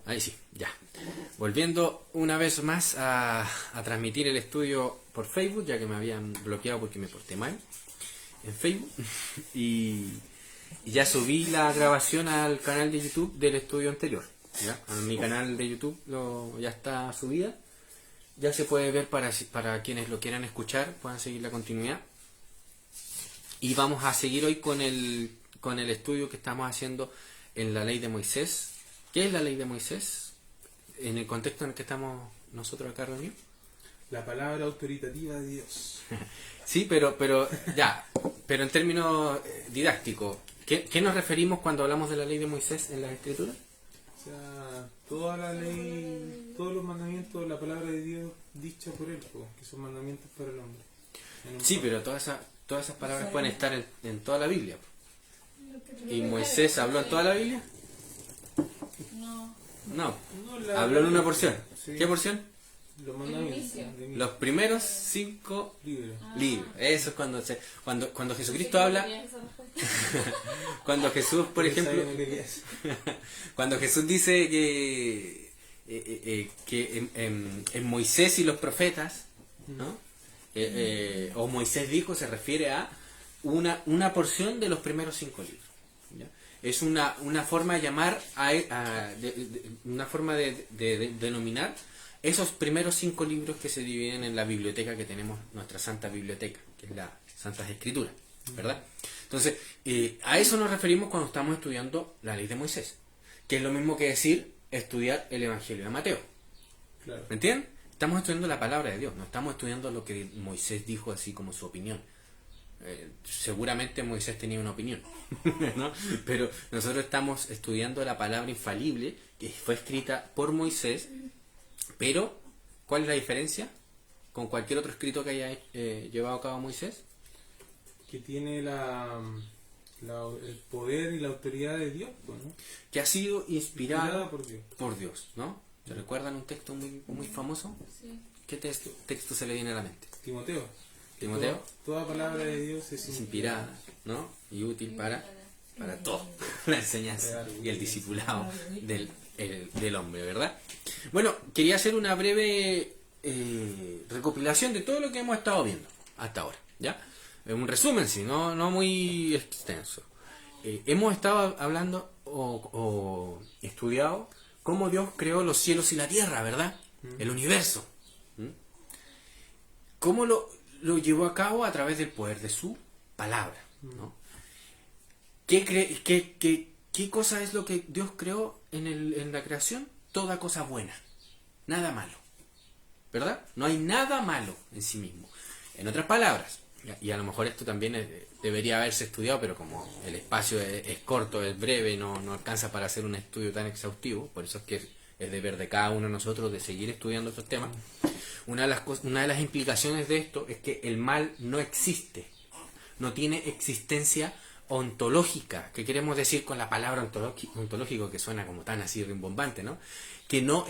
Ahí sí, ya. Volviendo una vez más a transmitir el estudio por Facebook, ya que me habían bloqueado porque me porté mal en Facebook. Y, y ya subí la grabación al canal de YouTube del estudio anterior. ¿Ya? A mi canal de YouTube ya está subida. Ya se puede ver para quienes lo quieran escuchar, puedan seguir la continuidad. Y vamos a seguir hoy con el estudio que estamos haciendo en la ley de Moisés. ¿Qué es la ley de Moisés? En el contexto en el que estamos nosotros acá reunidos. La palabra autoritativa de Dios. Sí, pero en términos didácticos, ¿qué nos referimos cuando hablamos de la ley de Moisés en las Escrituras? O sea, toda la ley, todos los mandamientos, la palabra de Dios dicha por él, que son mandamientos para el hombre. Sí, pero todas esas palabras pueden estar en toda la Biblia. ¿Y Moisés habló en toda la Biblia? No, habló en una porción. Sí. ¿Qué porción? Los mandamientos. Los primeros 5 libros. libros. Eso es cuando Jesucristo habla. Cuando Jesús, por ejemplo, cuando Jesús dice que en Moisés y los profetas, ¿no? O Moisés dijo, se refiere a una porción de los primeros 5 libros. ¿Ya? Es una forma de llamar una forma de denominar esos primeros 5 libros que se dividen en la biblioteca que tenemos, nuestra Santa Biblioteca, que es la Santas Escrituras, ¿verdad? Entonces, a eso nos referimos cuando estamos estudiando la ley de Moisés, que es lo mismo que decir estudiar el Evangelio de Mateo. Claro. ¿Me entienden? Estamos estudiando la palabra de Dios, no estamos estudiando lo que Moisés dijo así como su opinión. Seguramente Moisés tenía una opinión, ¿no? Pero nosotros estamos estudiando la palabra infalible que fue escrita por Moisés. Pero, ¿cuál es la diferencia con cualquier otro escrito que haya llevado a cabo Moisés? Que tiene el poder y la autoridad de Dios, ¿no? Que ha sido inspirada por Dios, ¿no? ¿Se recuerdan un texto muy famoso? Sí. ¿Qué texto se le viene a la mente? Timoteo. Toda palabra de Dios es inspirada, ¿no? Y útil para todo, la enseñanza y el discipulado del hombre, ¿verdad? Bueno, quería hacer una breve recopilación de todo lo que hemos estado viendo hasta ahora, ¿ya? Un resumen, sí, no muy extenso. Hemos estado hablando o estudiado cómo Dios creó los cielos y la tierra, ¿verdad? El universo. ¿Cómo lo llevó a cabo? A través del poder de su palabra, ¿no? ¿Qué cosa es lo que Dios creó en la creación? Toda cosa buena, nada malo, ¿verdad? No hay nada malo en sí mismo. En otras palabras, y a lo mejor esto también debería haberse estudiado, pero como el espacio es corto, es breve, no alcanza para hacer un estudio tan exhaustivo, por eso es que es deber de cada uno de nosotros de seguir estudiando estos temas. Una de las implicaciones de esto es que el mal no existe, no tiene existencia ontológica. ¿Qué queremos decir con la palabra ontológico, que suena como tan así rimbombante, ¿no? Que no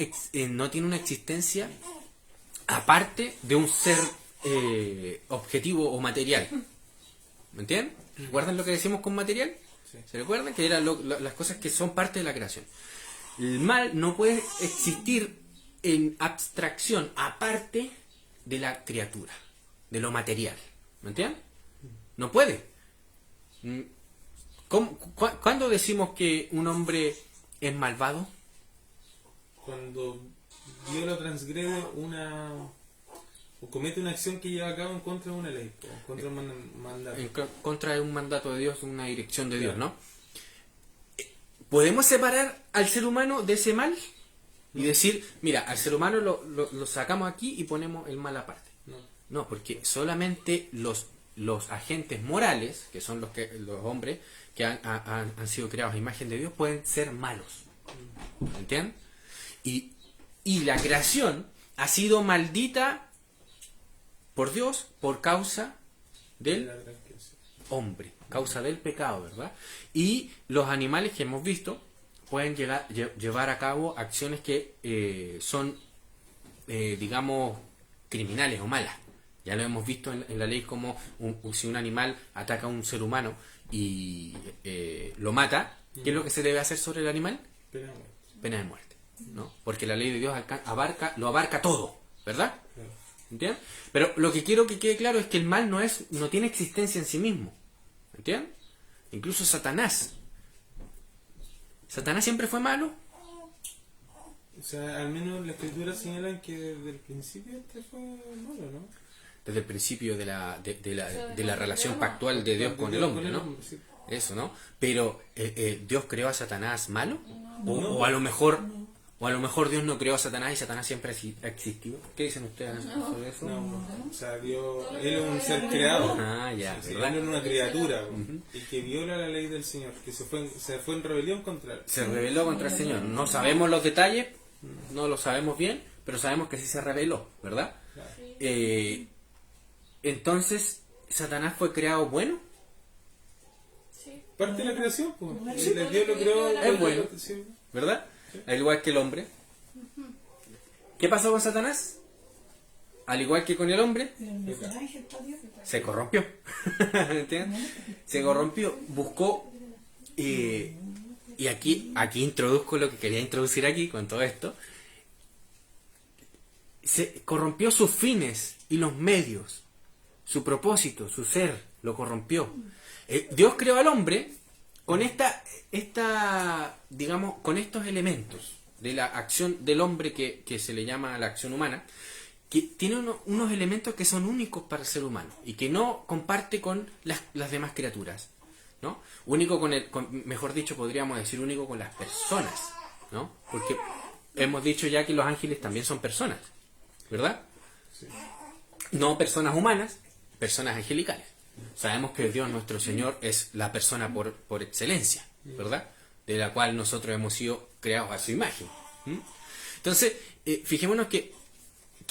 tiene una existencia aparte de un ser objetivo o material. ¿Me entienden? ¿Recuerdan lo que decimos con material? Sí. ¿Se recuerdan? Que eran las cosas que son parte de la creación. El mal no puede existir en abstracción aparte de la criatura, de lo material. ¿Me entienden? No puede. ¿Cuándo decimos que un hombre es malvado? Cuando viola o transgrede o comete una acción que lleva a cabo en contra de una ley, o contra un mandato. En contra de un mandato de Dios, una dirección de Dios, ¿no? ¿Podemos separar al ser humano de ese mal? Y decir, mira, al ser humano lo sacamos aquí y ponemos el mal aparte. No, porque solamente los agentes morales, que son los hombres que han sido creados a imagen de Dios, pueden ser malos. ¿Entienden? Y la creación ha sido maldita por Dios por causa del hombre, causa del pecado, ¿verdad? Y los animales que hemos visto pueden llevar a cabo acciones que son, digamos, criminales o malas. Ya lo hemos visto en la ley como si un animal ataca a un ser humano y lo mata, ¿qué es lo que se debe hacer sobre el animal? Pena de muerte. Pena de muerte. ¿no? Porque la ley de Dios lo abarca todo, ¿verdad? Claro. ¿Entiendes? Pero lo que quiero que quede claro es que el mal no tiene existencia en sí mismo. ¿Entiendes? Incluso Satanás. ¿Satanás siempre fue malo? O sea, al menos la escritura señala que desde el principio este fue malo, ¿no? Desde el principio de la relación pactual de Dios con el hombre, ¿no? Sí. Eso, ¿no? Pero ¿Dios creó a No. malo? No. O a lo mejor Dios no creó a Satanás y Satanás siempre ha existido. ¿Qué dicen ustedes sobre eso? No, o sea, Dios, Él es un ser creado. Ah, ya, Sí, ¿verdad? Él es una criatura y que viola la ley del Señor, que se fue en rebelión contra Él. Se rebeló contra el Señor. No sabemos los detalles, no lo sabemos bien, pero sabemos que sí se rebeló, ¿verdad? Claro. Entonces, ¿Satanás fue creado bueno? Sí. Parte de la creación, pues. Sí, Dios lo creó. Es bueno. Sí. ¿Verdad? Al igual que el hombre. ¿Qué pasó con Satanás? Al igual que con el hombre, se corrompió. ¿Entiendes? Se corrompió, buscó. Y aquí introduzco lo que quería introducir aquí con todo esto. Se corrompió sus fines y los medios, su propósito, su ser, lo corrompió. Dios creó al hombre con digamos, con estos elementos de la acción del hombre que se le llama la acción humana, que tiene unos elementos que son únicos para el ser humano y que no comparte con las demás criaturas, ¿no? Único mejor dicho, podríamos decir único con las personas, ¿no? Porque hemos dicho ya que los ángeles también son personas, ¿verdad? Sí. No personas humanas, personas angelicales. Sabemos que Dios nuestro Señor es la persona por excelencia, ¿verdad? De la cual nosotros hemos sido creados a su imagen. Entonces, fijémonos que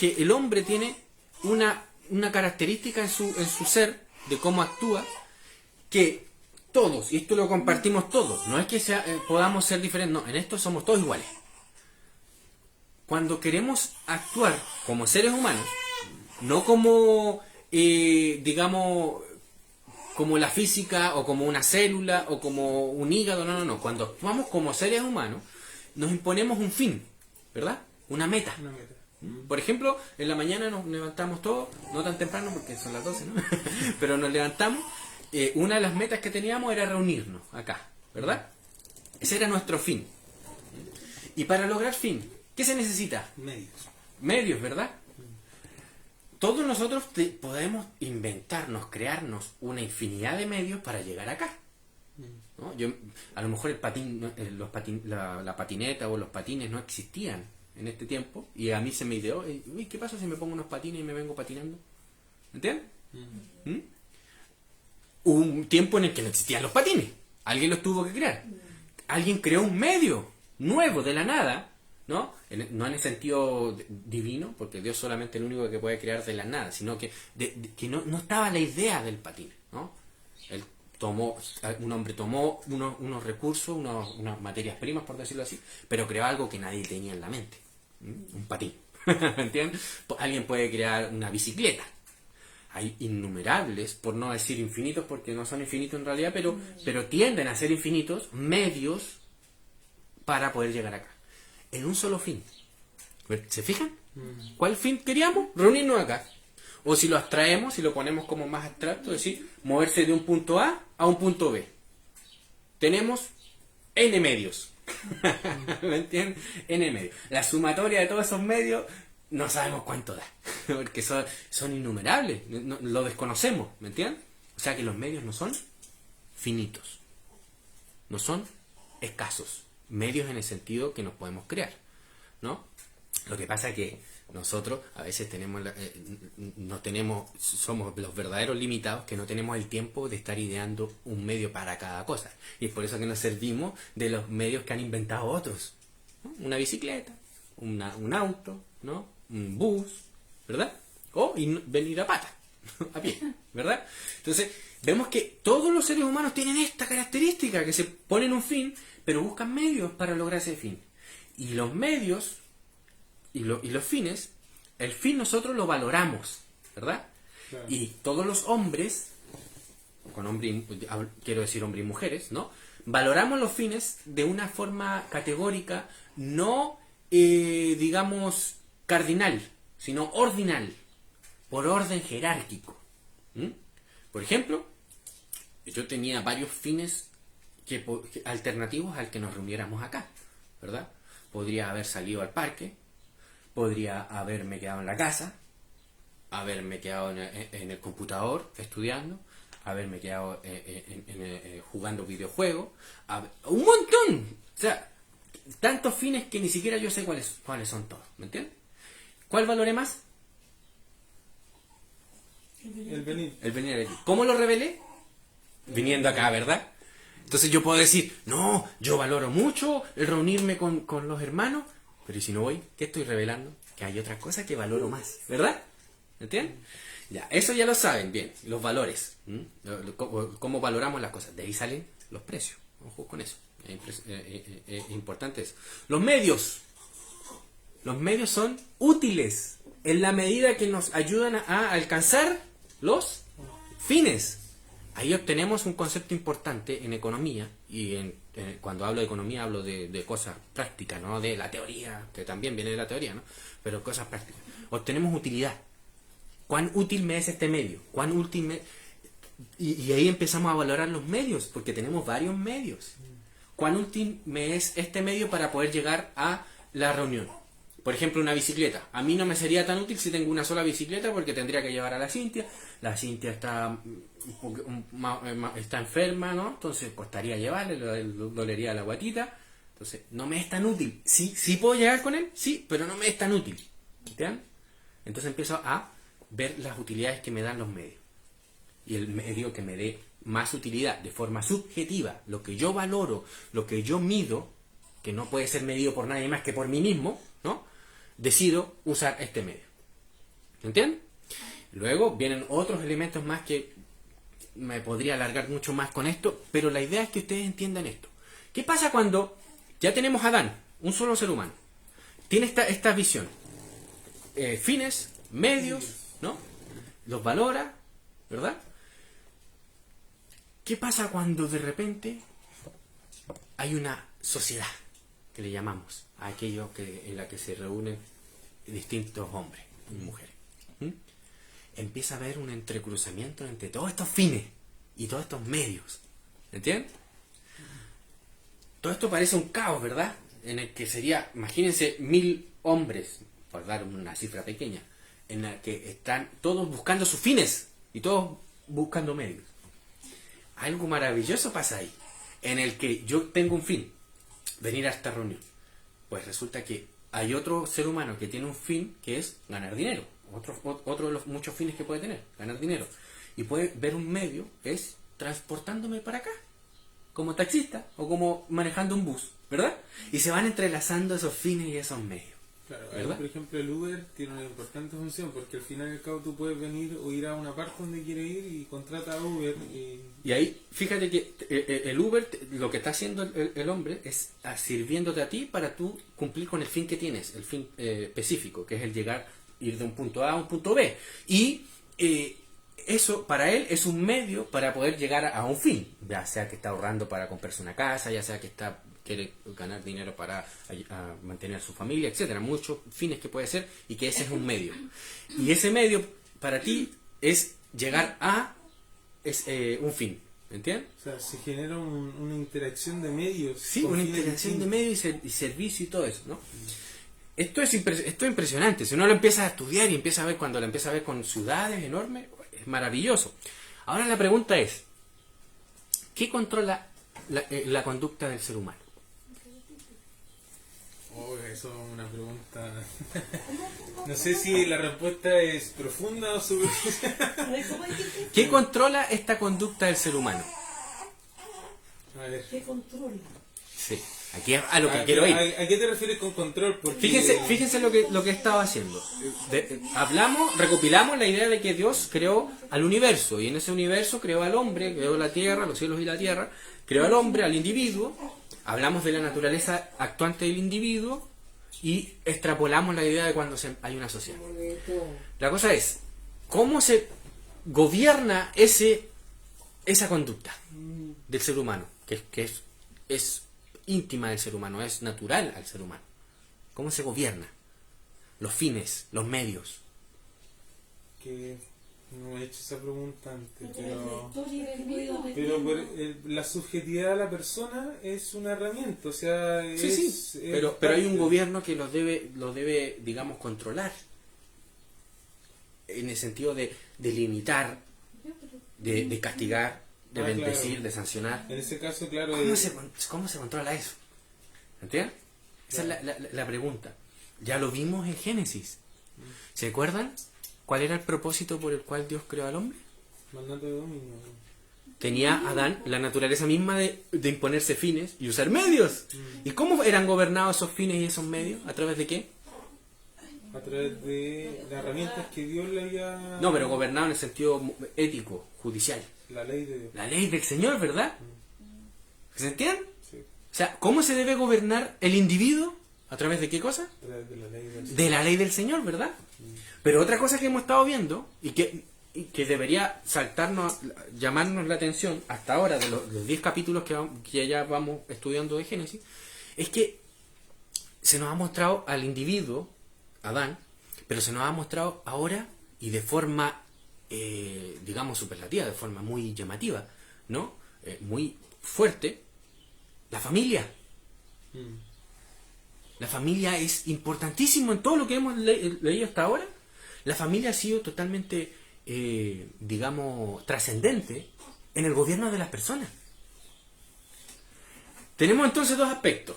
el hombre tiene una característica en su ser, de cómo actúa, que todos, y esto lo compartimos todos, no es que podamos ser diferentes, no, en esto somos todos iguales. Cuando queremos actuar como seres humanos, no como, digamos, como la física, o como una célula, o como un hígado, no. Cuando actuamos como seres humanos, nos imponemos un fin, ¿verdad? Una meta. Una meta. Por ejemplo, en la mañana nos levantamos todos, no tan temprano porque son las 12, ¿no? Pero nos levantamos, una de las metas que teníamos era reunirnos acá, ¿verdad? Ese era nuestro fin. Y para lograr fin, ¿qué se necesita? Medios. Medios, ¿verdad? Todos nosotros podemos inventarnos, crearnos una infinidad de medios para llegar acá, ¿no? A lo mejor la patineta o los patines no existían en este tiempo y a mí se me ideó, uy, ¿qué pasa si me pongo unos patines y me vengo patinando? ¿Entiendes? Hubo un tiempo en el que no existían los patines, alguien los tuvo que crear, alguien creó un medio nuevo de la nada, ¿no? No en el sentido divino, porque Dios solamente es el único que puede crear de la nada, sino que no estaba la idea del patín, ¿no? Un hombre tomó unos recursos, unas materias primas, por decirlo así, pero creó algo que nadie tenía en la mente, un patín. ¿Entiendes? Alguien puede crear una bicicleta. Hay innumerables, por no decir infinitos, porque no son infinitos en realidad, pero tienden a ser infinitos medios para poder llegar acá. En un solo fin. ¿Se fijan? ¿Cuál fin queríamos? Reunirnos acá. O si lo abstraemos, si lo ponemos como más abstracto, es decir, moverse de un punto A a un punto B. Tenemos N medios. ¿Me entienden? N medios. La sumatoria de todos esos medios no sabemos cuánto da. Porque son innumerables. Lo desconocemos. ¿Me entienden? O sea que los medios no son finitos. No son escasos. Medios en el sentido que nos podemos crear, ¿no? Lo que pasa es que nosotros a veces somos los verdaderos limitados, que no tenemos el tiempo de estar ideando un medio para cada cosa, y es por eso que nos servimos de los medios que han inventado otros, ¿no? Una bicicleta, un auto, ¿no? Un bus, ¿verdad? O venir a pata, a pie, ¿verdad? Entonces vemos que todos los seres humanos tienen esta característica, que se ponen un fin, pero buscan medios para lograr ese fin. Y los medios y los fines, el fin nosotros lo valoramos, ¿verdad? Claro. Y todos los hombres, quiero decir hombres y mujeres, ¿no? Valoramos los fines de una forma categórica, no digamos, cardinal, sino ordinal, por orden jerárquico. ¿Mm? Por ejemplo, yo tenía varios fines alternativos al que nos reuniéramos acá, ¿verdad? Podría haber salido al parque, podría haberme quedado en la casa, haberme quedado en el computador estudiando, haberme quedado jugando videojuegos, un montón. O sea, tantos fines que ni siquiera yo sé cuáles son todos, ¿me entiendes? ¿Cuál valoré más? El venir. El venir aquí. ¿Cómo lo revelé? Viniendo acá, ¿verdad? Entonces yo puedo decir, no, yo valoro mucho el reunirme con los hermanos, pero ¿y si no voy? ¿Qué estoy revelando? Que hay otras cosas que valoro más, ¿verdad? ¿Entienden? Ya, eso ya lo saben bien, los valores. Cómo valoramos las cosas. De ahí salen los precios. Ojo con eso. Es importante eso. Los medios. Los medios son útiles en la medida que nos ayudan a alcanzar los fines. Ahí obtenemos un concepto importante en economía, y cuando hablo de economía hablo de cosas prácticas, no de la teoría, que también viene de la teoría, ¿no? Pero cosas prácticas. Obtenemos utilidad. ¿Cuán útil me es este medio? ¿Cuán útil me... y ahí empezamos a valorar los medios, porque tenemos varios medios. ¿Cuán útil me es este medio para poder llegar a la reunión? Por ejemplo, una bicicleta. A mí no me sería tan útil si tengo una sola bicicleta, porque tendría que llevar a la Cintia. La Cintia está enferma, ¿no? Entonces costaría llevarle, le dolería la guatita. Entonces, no me es tan útil. Sí puedo llegar con él, sí, pero no me es tan útil. ¿Entienden? Entonces empiezo a ver las utilidades que me dan los medios. Y el medio que me dé más utilidad de forma subjetiva, lo que yo valoro, lo que yo mido, que no puede ser medido por nadie más que por mí mismo, ¿no? Decido usar este medio. ¿Entienden? Luego vienen otros elementos más que me podría alargar mucho más con esto, pero la idea es que ustedes entiendan esto. ¿Qué pasa cuando ya tenemos a Adán, un solo ser humano? Tiene esta visión. Fines, medios, ¿no? Los valora, ¿verdad? ¿Qué pasa cuando de repente hay una sociedad, que le llamamos, a aquello en la que se reúnen distintos hombres y mujeres? Empieza a haber un entrecruzamiento entre todos estos fines y todos estos medios. ¿Entienden? Todo esto parece un caos, ¿verdad? En el que sería, imagínense, 1000 hombres, por dar una cifra pequeña, en la que están todos buscando sus fines y todos buscando medios. Algo maravilloso pasa ahí, en el que yo tengo un fin, venir a esta reunión. Pues resulta que hay otro ser humano que tiene un fin, que es ganar dinero. Otro de los muchos fines que puede tener, ganar dinero. Y puede ver un medio, es transportándome para acá, como taxista o como manejando un bus, ¿verdad? Y se van entrelazando esos fines y esos medios. Claro, ahí, por ejemplo, el Uber tiene una importante función, porque al final y al cabo tú puedes venir o ir a una parte donde quieres ir y contrata a Uber. Y ahí, fíjate que el Uber, lo que está haciendo el hombre es sirviéndote a ti para tú cumplir con el fin que tienes, el fin específico, que es el ir de un punto A a un punto B. Y eso para él es un medio para poder llegar a un fin, ya sea que está ahorrando para comprarse una casa, ya sea que quiere ganar dinero para mantener a su familia, etcétera, muchos fines que puede ser, y que ese es un medio. Y ese medio para ti es llegar a un fin, ¿entiendes? O sea, se genera una interacción de medios. Sí, una interacción de medios y servicio y todo eso, ¿no? Esto es impresionante. Si uno lo empieza a estudiar y empieza a ver, cuando lo empieza a ver con ciudades enormes, es maravilloso. Ahora la pregunta es, ¿qué controla la conducta del ser humano? Oh, eso es una pregunta. No sé si la respuesta es profunda o superficial. ¿Qué controla esta conducta del ser humano? A ver. ¿Qué controla? Sí, aquí es a lo que quiero ir. ¿A qué te refieres con control? Porque... Fíjense lo que estaba haciendo. Recopilamos la idea de que Dios creó al universo, y en ese universo creó al hombre, creó la tierra, los cielos y la tierra, creó al hombre, al individuo. Hablamos de la naturaleza actuante del individuo y extrapolamos la idea de cuando hay una sociedad. La cosa es, ¿cómo se gobierna esa conducta del ser humano? Que es íntima del ser humano, es natural al ser humano. ¿Cómo se gobierna? Los fines, los medios. Que no he hecho esa pregunta antes, pero Pero la subjetividad de la persona es una herramienta, o sea, es Pero hay un gobierno que lo debe, digamos, controlar. En el sentido de limitar, de castigar, de bendecir, claro. de sancionar. En ese caso, claro, ¿Cómo se controla eso? ¿Entiendes? Esa es la pregunta. Ya lo vimos en Génesis. ¿Se acuerdan? ¿Cuál era el propósito por el cual Dios creó al hombre? mandato de dominio. Tenía Adán la naturaleza misma de imponerse fines y usar medios. ¿Y cómo eran gobernados esos fines y esos medios? ¿A través de qué? A través de las herramientas que Dios le había... No, pero gobernado en el sentido ético, judicial. La ley de Dios. La ley del Señor, ¿verdad? ¿Se entiende? Sí. O sea, ¿cómo se debe gobernar el individuo? ¿A través de qué cosa? A través de la ley del Señor. De la ley del Señor, ¿verdad? Pero otra cosa que hemos estado viendo y que debería saltarnos, llamarnos la atención hasta ahora de los 10 capítulos que ya vamos estudiando de Génesis, es que se nos ha mostrado al individuo, Adán, pero se nos ha mostrado ahora y de forma, digamos, superlativa, de forma muy llamativa, ¿no? Muy fuerte, la familia. La familia es importantísimo en todo lo que hemos leído hasta ahora. La familia ha sido totalmente, digamos, trascendente en el gobierno de las personas. Tenemos entonces dos aspectos.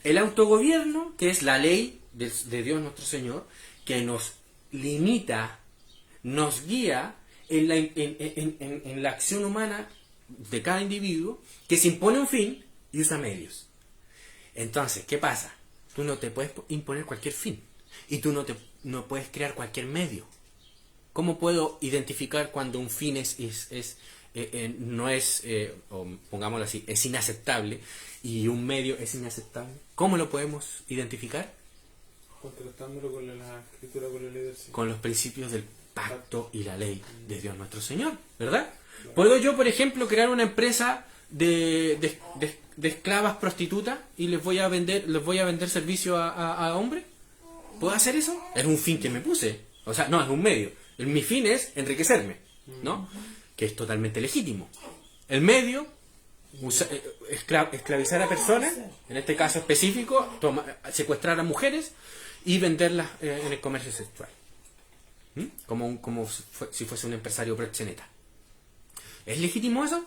El autogobierno, que es la ley de Dios nuestro Señor, que nos limita, nos guía en la acción humana de cada individuo, que se impone un fin y usa medios. Entonces, ¿qué pasa? Tú no te puedes imponer cualquier fin y tú no puedes crear cualquier medio. ¿Cómo puedo identificar cuando un fin no es, o pongámoslo así, es inaceptable y un medio es inaceptable? ¿Cómo lo podemos identificar? Contrastándolo con la escritura, con la ley del Señor. Con los principios del pacto y la ley de Dios nuestro Señor, ¿verdad? ¿Puedo yo, por ejemplo, crear una empresa de esclavas prostitutas y les voy a vender servicio a hombres? ¿Puedo hacer eso? Es un fin que me puse. O sea, no, es un medio. Mi fin es enriquecerme, ¿no? Que es totalmente legítimo. El medio, esclavizar a personas, en este caso específico, secuestrar a mujeres y venderlas en el comercio sexual. Como si fuese un empresario proxeneta. ¿Es legítimo eso?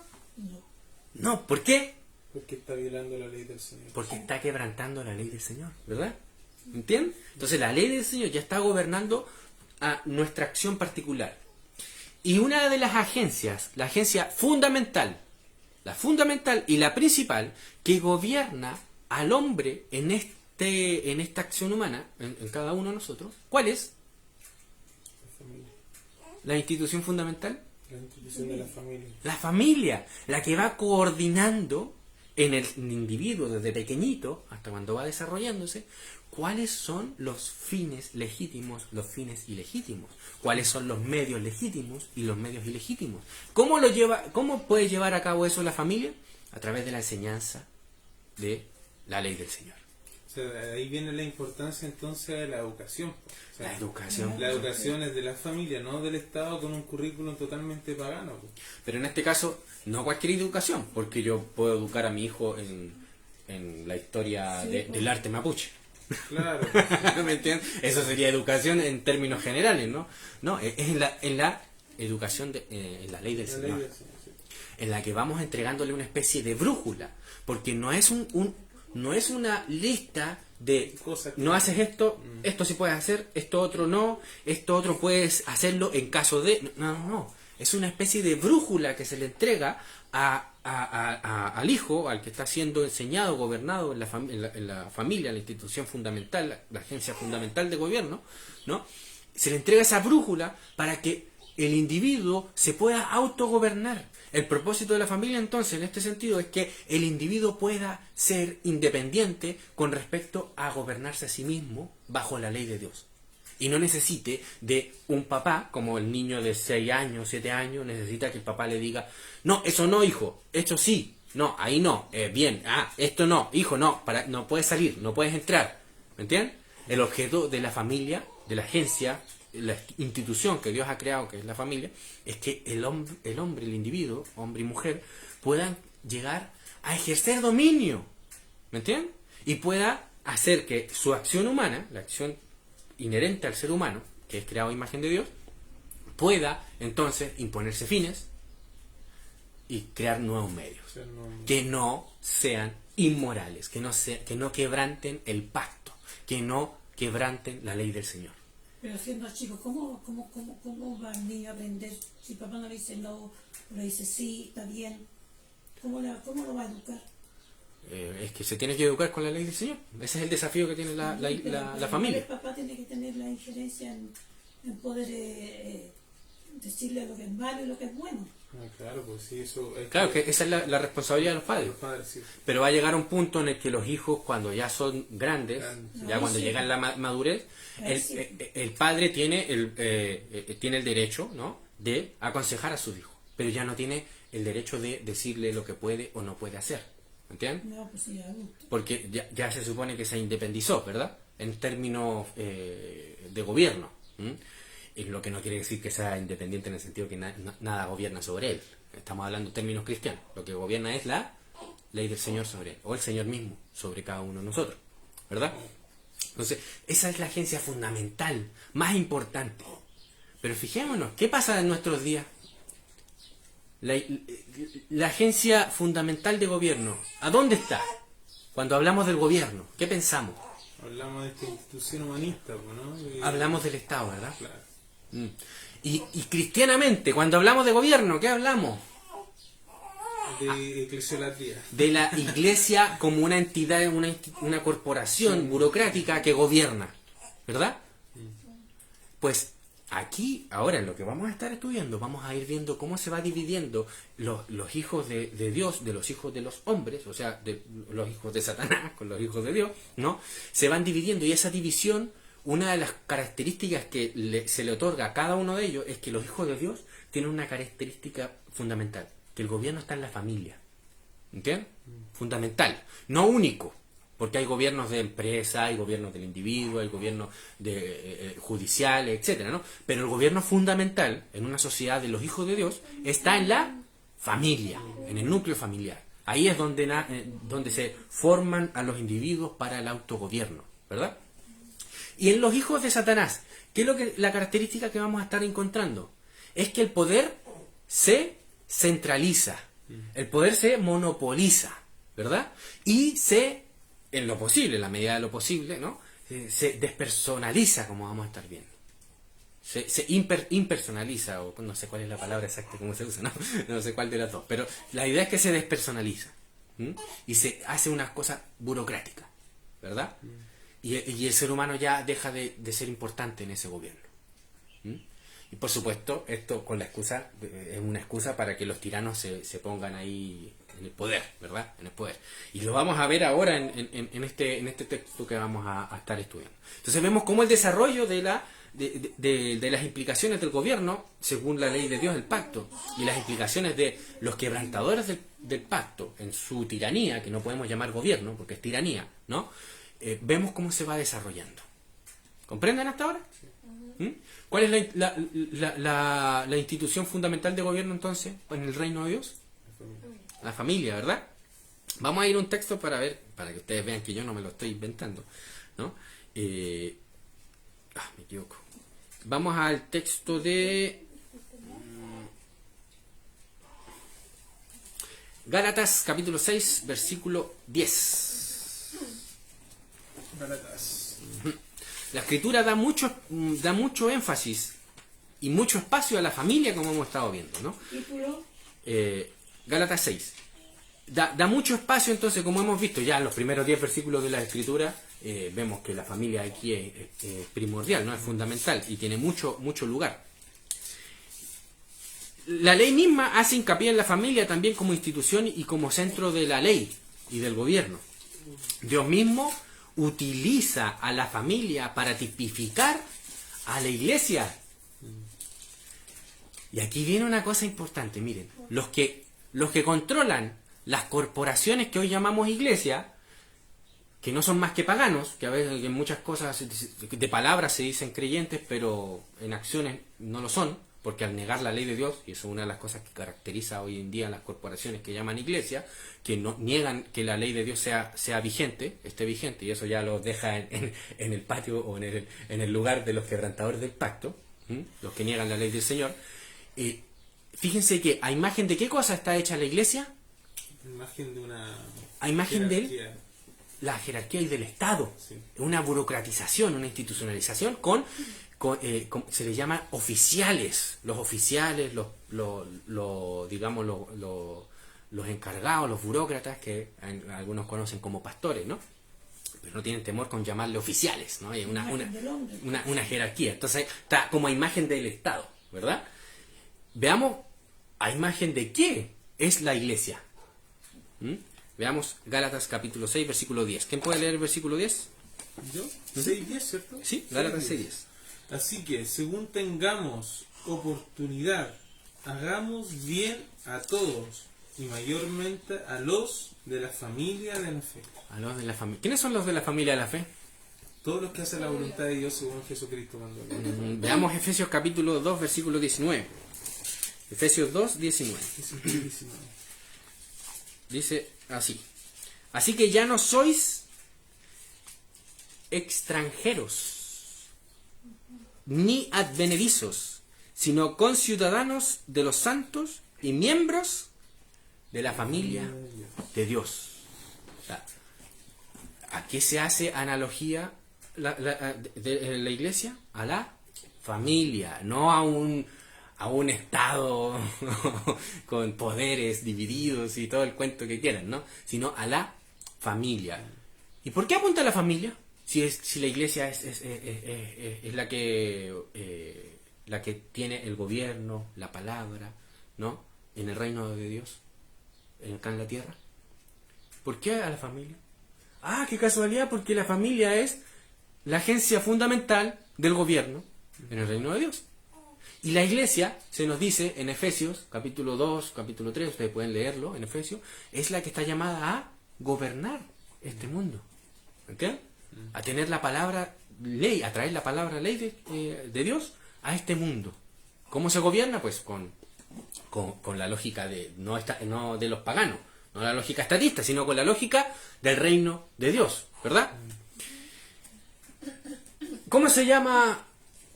No, ¿por qué? Porque está violando la ley del Señor. Porque está quebrantando la ley del Señor, ¿verdad? ¿Entiendes? Entonces la ley del Señor ya está gobernando a nuestra acción particular. Y una de las agencias, la agencia fundamental, la fundamental y la principal, que gobierna al hombre en esta acción humana, en cada uno de nosotros, ¿cuál es? La familia. La institución fundamental. La institución de la familia. La familia, la que va coordinando en el individuo desde pequeñito hasta cuando va desarrollándose, cuáles son los fines legítimos, los fines ilegítimos, cuáles son los medios legítimos y los medios ilegítimos. ¿Cómo puede llevar a cabo eso la familia? A través de la enseñanza de la ley del Señor. O sea, de ahí viene la importancia entonces de la educación. O sea, La educación. La educación es de la familia, no del Estado con un currículum totalmente pagano. Pero en este caso, no cualquier educación, porque yo puedo educar a mi hijo en la historia del arte mapuche. Claro. ¿Me entiendes? Eso sería educación en términos generales, ¿no? No, es en la educación, en la ley del La Señor, ley del Señor, sí. en la que vamos entregándole una especie de brújula, porque no es no es una lista de Cosas que- no haces esto, esto sí puedes hacer, esto otro no, esto otro puedes hacerlo en caso de... No. Es una especie de brújula que se le entrega al hijo, al que está siendo enseñado, gobernado en la familia, la institución fundamental, la agencia fundamental de gobierno, ¿no? Se le entrega esa brújula para que el individuo se pueda autogobernar. El propósito de la familia, entonces, en este sentido, es que el individuo pueda ser independiente con respecto a gobernarse a sí mismo bajo la ley de Dios. Y no necesite de un papá, como el niño de 6 años, 7 años, necesita que el papá le diga, no, eso no, hijo, esto sí, no, ahí no, bien, esto no, hijo, no, no puedes salir, no puedes entrar, ¿me entiendes? El objeto de la familia, de la agencia, la institución que Dios ha creado, que es la familia, es que el hombre, el individuo, hombre y mujer, puedan llegar a ejercer dominio, ¿me entienden? Y pueda hacer que su acción humana, la acción inherente al ser humano, que es creado a imagen de Dios, pueda entonces imponerse fines y crear nuevos medios que no sean inmorales, que no quebranten el pacto, que no quebranten la ley del Señor. Pero siendo chico, ¿cómo va el niño a aprender? Si papá no le dice no, o le dice sí, está bien, ¿cómo lo va a educar? Es que se tiene que educar con la ley del Señor. Ese es el desafío que tiene la familia. El papá tiene que tener la injerencia en poder decirle lo que es malo y lo que es bueno. Claro, pues sí, eso es Claro, que esa es la responsabilidad de los padres. Sí. Pero va a llegar un punto en el que los hijos, cuando ya son grandes, ya cuando llegan a la madurez, el padre tiene el derecho, ¿no?, de aconsejar a sus hijos, pero ya no tiene el derecho de decirle lo que puede o no puede hacer. ¿Entiendes? No, pues sí, adulto. Porque ya se supone que se independizó, ¿verdad? En términos de gobierno. Y lo que no quiere decir que sea independiente en el sentido que nada gobierna sobre él. Estamos hablando en términos cristianos. Lo que gobierna es la ley del Señor sobre él, o el Señor mismo sobre cada uno de nosotros, ¿verdad? Entonces, esa es la agencia fundamental, más importante. Pero fijémonos, ¿qué pasa en nuestros días? La agencia fundamental de gobierno, ¿a dónde está? Cuando hablamos del gobierno, ¿qué pensamos? Hablamos de esta institución humanista, ¿no? Hablamos del Estado, ¿verdad? Claro. Y cristianamente, cuando hablamos de gobierno, ¿qué hablamos? De eclesiolatría. De la iglesia como una entidad, una corporación burocrática que gobierna, ¿verdad? Pues aquí, ahora en lo que vamos a estar estudiando, vamos a ir viendo cómo se va dividiendo los hijos de Dios, de los hijos de los hombres, o sea, de los hijos de Satanás con los hijos de Dios, ¿no? Se van dividiendo, y esa división, una de las características que se le otorga a cada uno de ellos es que los hijos de Dios tienen una característica fundamental, que el gobierno está en la familia. ¿Entiendes? Fundamental, no único. Porque hay gobiernos de empresa, hay gobiernos del individuo, hay gobiernos judiciales, etcétera, ¿no? Pero el gobierno fundamental en una sociedad de los hijos de Dios está en la familia, en el núcleo familiar. Ahí es donde se forman a los individuos para el autogobierno, ¿verdad? Y en los hijos de Satanás, ¿qué es la característica que vamos a estar encontrando? Es que el poder se centraliza, el poder se monopoliza, ¿verdad? Y en lo posible, en la medida de lo posible, ¿no?, se despersonaliza, como vamos a estar viendo. Se impersonaliza, o no sé cuál es la palabra exacta cómo se usa, no sé cuál de las dos, pero la idea es que se despersonaliza, y se hace una cosa burocrática, ¿verdad? Y el ser humano ya deja de ser importante en ese gobierno. Y por supuesto, esto con la excusa, es una excusa para que los tiranos se pongan ahí en el poder, ¿verdad? En el poder. Y lo vamos a ver ahora en este texto que vamos a estar estudiando. Entonces vemos cómo el desarrollo de las implicaciones del gobierno, según la ley de Dios, el pacto, y las implicaciones de los quebrantadores del pacto en su tiranía, que no podemos llamar gobierno, porque es tiranía, ¿no? Vemos cómo se va desarrollando. ¿Comprenden hasta ahora? ¿Cuál es la institución fundamental de gobierno entonces en el reino de Dios? La familia, ¿verdad? Vamos a ir a un texto para que ustedes vean que yo no me lo estoy inventando, ¿no? Me equivoco. Vamos al texto de Gálatas capítulo 6, versículo 10. Gálatas. La escritura da mucho énfasis y mucho espacio a la familia, como hemos estado viendo, ¿no? Gálatas 6. Da mucho espacio, entonces, como hemos visto ya en los primeros 10 versículos de la escritura, vemos que la familia aquí es primordial, ¿no? Es fundamental y tiene mucho lugar. La ley misma hace hincapié en la familia también como institución y como centro de la ley y del gobierno. Dios mismo utiliza a la familia para tipificar a la iglesia. Y aquí viene una cosa importante, miren, los que controlan las corporaciones que hoy llamamos iglesia, que no son más que paganos, que a veces en muchas cosas de palabras se dicen creyentes, pero en acciones no lo son, porque al negar la ley de Dios, y eso es una de las cosas que caracteriza hoy en día a las corporaciones que llaman iglesia, que no niegan que la ley de Dios sea vigente, esté vigente, y eso ya lo deja en el patio o en el lugar de los quebrantadores del pacto, los que niegan la ley del Señor. Fíjense que a imagen de qué cosa está hecha la iglesia, Imagen de una... a imagen de jerarquía. la jerarquía y del Estado, Sí. una burocratización, una institucionalización se les llama oficiales, los oficiales, digamos los encargados, los burócratas, que algunos conocen como pastores, ¿no? Pero no tienen temor con llamarle oficiales, ¿no? Hay una jerarquía. Entonces está como a imagen del Estado, ¿verdad? Veamos a imagen de qué es la iglesia. Veamos Gálatas capítulo 6, versículo 10. ¿Quién puede leer el versículo 10? ¿Yo? 6:10, ¿cierto? Sí, Gálatas 6:10. Así que, según tengamos oportunidad, hagamos bien a todos, y mayormente a los de la familia de la fe. A los de la familia. ¿Quiénes son los de la familia de la fe? Todos los que hacen la voluntad de Dios según Jesucristo mandó. Veamos Efesios capítulo 2, versículo 19. Efesios 2, 19. Dice así: así que ya no sois extranjeros ni advenedizos, sino conciudadanos de los santos y miembros de la familia de Dios. O sea, ¿a qué se hace analogía de la iglesia? A la familia, no a un Estado con poderes divididos y todo el cuento que quieran, ¿no? Sino a la familia. ¿Y por qué apunta a la familia? Si la iglesia es la que tiene el gobierno, la palabra, ¿no? En el reino de Dios, acá en la tierra. ¿Por qué a la familia? Ah, qué casualidad, porque la familia es la agencia fundamental del gobierno en el reino de Dios. Y la iglesia, se nos dice en Efesios, capítulo 2, capítulo 3, ustedes pueden leerlo en Efesios, es la que está llamada a gobernar este mundo. ¿Entienden? A tener la palabra ley, a traer la palabra ley de Dios a este mundo. ¿Cómo se gobierna? Pues con la lógica no de los paganos, no la lógica estatista, sino con la lógica del reino de Dios, ¿verdad? ¿Cómo se llama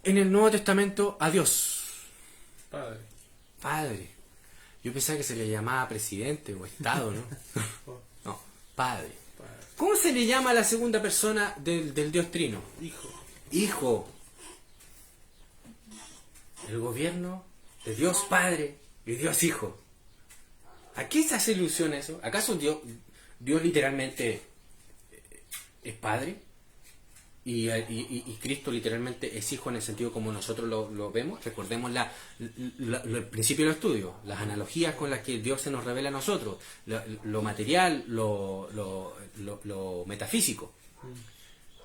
en el Nuevo Testamento a Dios? Padre. Padre. Yo pensaba que se le llamaba presidente o Estado, ¿no? No, Padre. ¿Cómo se le llama a la segunda persona del Dios Trino? Hijo. Hijo. El gobierno de Dios Padre y Dios Hijo. ¿A qué se hace ilusión eso? ¿Acaso Dios literalmente es Padre? Y Cristo literalmente es Hijo en el sentido como nosotros lo vemos. Recordemos el principio del estudio, las analogías con las que Dios se nos revela a nosotros, lo material, lo metafísico.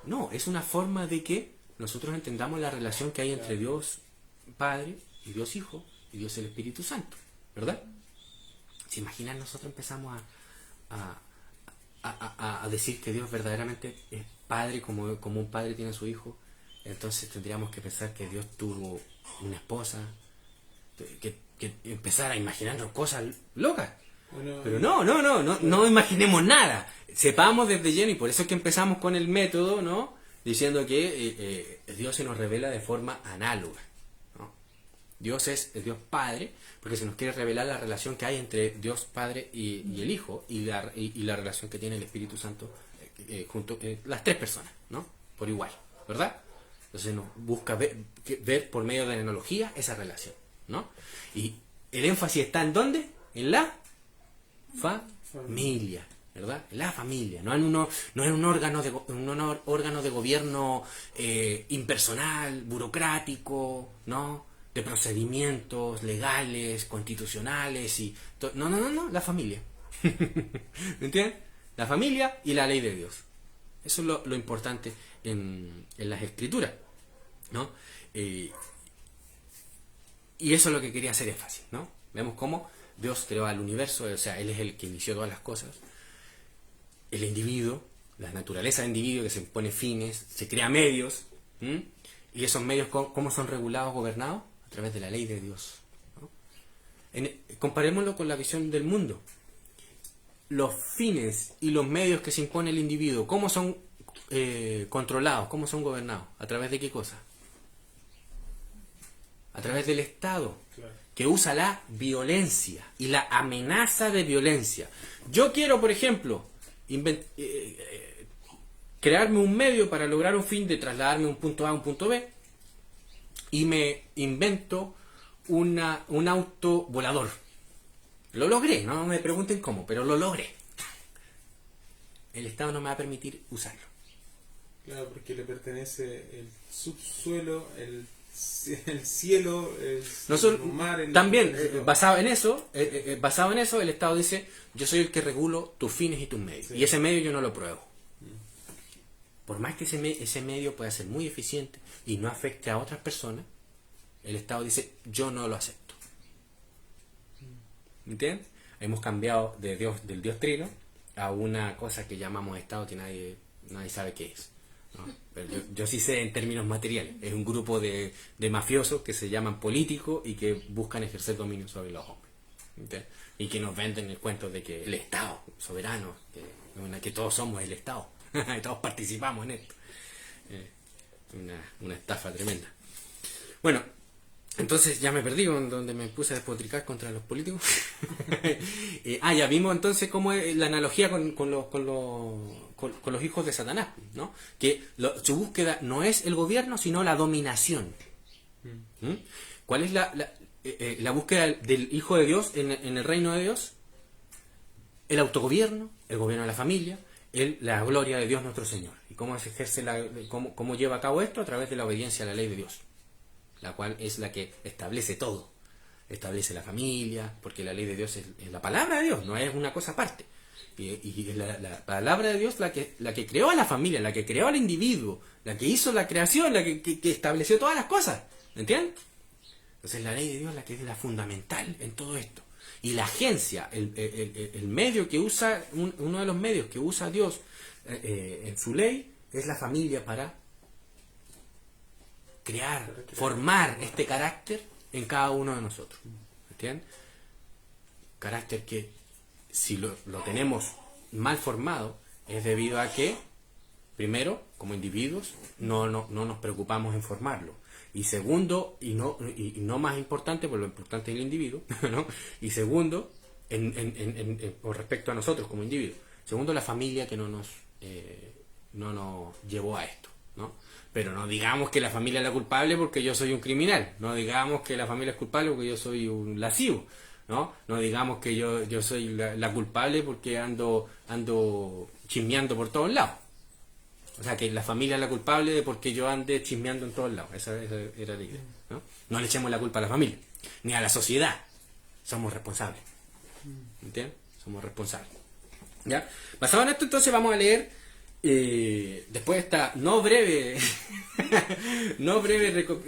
No, es una forma de que nosotros entendamos la relación que hay entre Dios Padre y Dios Hijo y Dios el Espíritu Santo, ¿verdad? ¿Se imaginan? Nosotros empezamos a decir que Dios verdaderamente es Padre como un padre tiene a su hijo. Entonces tendríamos que pensar que Dios tuvo una esposa, que empezar a imaginarnos cosas locas. Bueno, Pero no imaginemos nada. Sepamos desde lleno, y por eso es que empezamos con el método, ¿no? Diciendo que Dios se nos revela de forma análoga, ¿no? Dios es el Dios Padre, porque se nos quiere revelar la relación que hay entre Dios Padre y el Hijo, y la relación que tiene el Espíritu Santo junto las tres personas, ¿no? Por igual, ¿verdad? Entonces nos busca ver por medio de la analogía esa relación, ¿no? Y el énfasis está ¿en dónde? En la familia, ¿verdad? En la familia, no en un órgano de gobierno impersonal, burocrático, ¿no? De procedimientos legales, constitucionales y no, la familia. ¿Me entiendes? La familia y la ley de Dios. Eso es lo importante en las escrituras, ¿no? Y eso es lo que quería hacer énfasis, ¿no? Vemos cómo Dios creó al universo, o sea, Él es el que inició todas las cosas. El individuo, la naturaleza del individuo, que se pone fines, se crea medios, ¿m? Y esos medios, ¿cómo son regulados, gobernados? A través de la ley de Dios, ¿no? Comparémoslo con la visión del mundo. Los fines y los medios que se impone el individuo, ¿cómo son controlados? ¿Cómo son gobernados? ¿A través de qué cosa? A través del Estado, Claro. que usa la violencia y la amenaza de violencia. Yo quiero, por ejemplo, crearme un medio para lograr un fin de trasladarme de un punto A a un punto B, y me invento un auto volador. Lo logré, no me pregunten cómo, pero lo logré. El Estado no me va a permitir usarlo. Claro, porque le pertenece el subsuelo, el cielo, No solo- el mar, también, basado en eso, el Estado dice, yo soy el que regulo tus fines y tus medios. Sí. Y ese medio yo no lo pruebo. Por más que ese medio pueda ser muy eficiente y no afecte a otras personas, el Estado dice, yo no lo acepto. ¿Entiendes? Hemos cambiado del Dios Trino a una cosa que llamamos Estado que nadie sabe qué es, ¿no? Pero yo sí sé en términos materiales. Es un grupo de mafiosos que se llaman políticos y que buscan ejercer dominio sobre los hombres. ¿Entiendes? Y que nos venden el cuento de que el Estado soberano, que todos somos el Estado, y todos participamos en esto. Una estafa tremenda. Bueno, entonces ya me perdí donde me puse a despotricar contra los políticos. Ya vimos entonces cómo es la analogía con los hijos de Satanás, ¿no? Que su búsqueda no es el gobierno, sino la dominación. ¿Mm? ¿Cuál es la búsqueda del Hijo de Dios en el reino de Dios? El autogobierno, el gobierno de la familia, la gloria de Dios nuestro Señor. ¿Y cómo se ejerce cómo lleva a cabo esto? A través de la obediencia a la ley de Dios, la cual es la que establece todo. Establece la familia, porque la ley de Dios es la palabra de Dios, no es una cosa aparte. Y es la palabra de Dios la que creó a la familia, la que creó al individuo, la que hizo la creación, la que estableció todas las cosas. ¿Entienden? Entonces la ley de Dios es la que es la fundamental en todo esto. Y la agencia, el medio que usa, uno de los medios que usa Dios en su ley, es la familia para crear, formar este carácter en cada uno de nosotros. ¿Entienden? Carácter que, si lo tenemos mal formado, es debido a que, primero, como individuos, no nos preocupamos en formarlo. Y segundo, y no más importante, por lo importante es el individuo, ¿no? Y segundo, con respecto a nosotros como individuos. Segundo, la familia que no nos llevó a esto, ¿no? Pero no digamos que la familia es la culpable porque yo soy un criminal. No digamos que la familia es culpable porque yo soy un lascivo, ¿no? No digamos que yo soy la culpable porque ando chismeando por todos lados. O sea, que la familia es la culpable de porque yo ande chismeando en todos lados. Esa era la idea, ¿no? No le echemos la culpa a la familia, ni a la sociedad. Somos responsables. ¿Entiendes? Somos responsables. ¿Ya? Basado en esto, entonces vamos a leer, después de esta no breve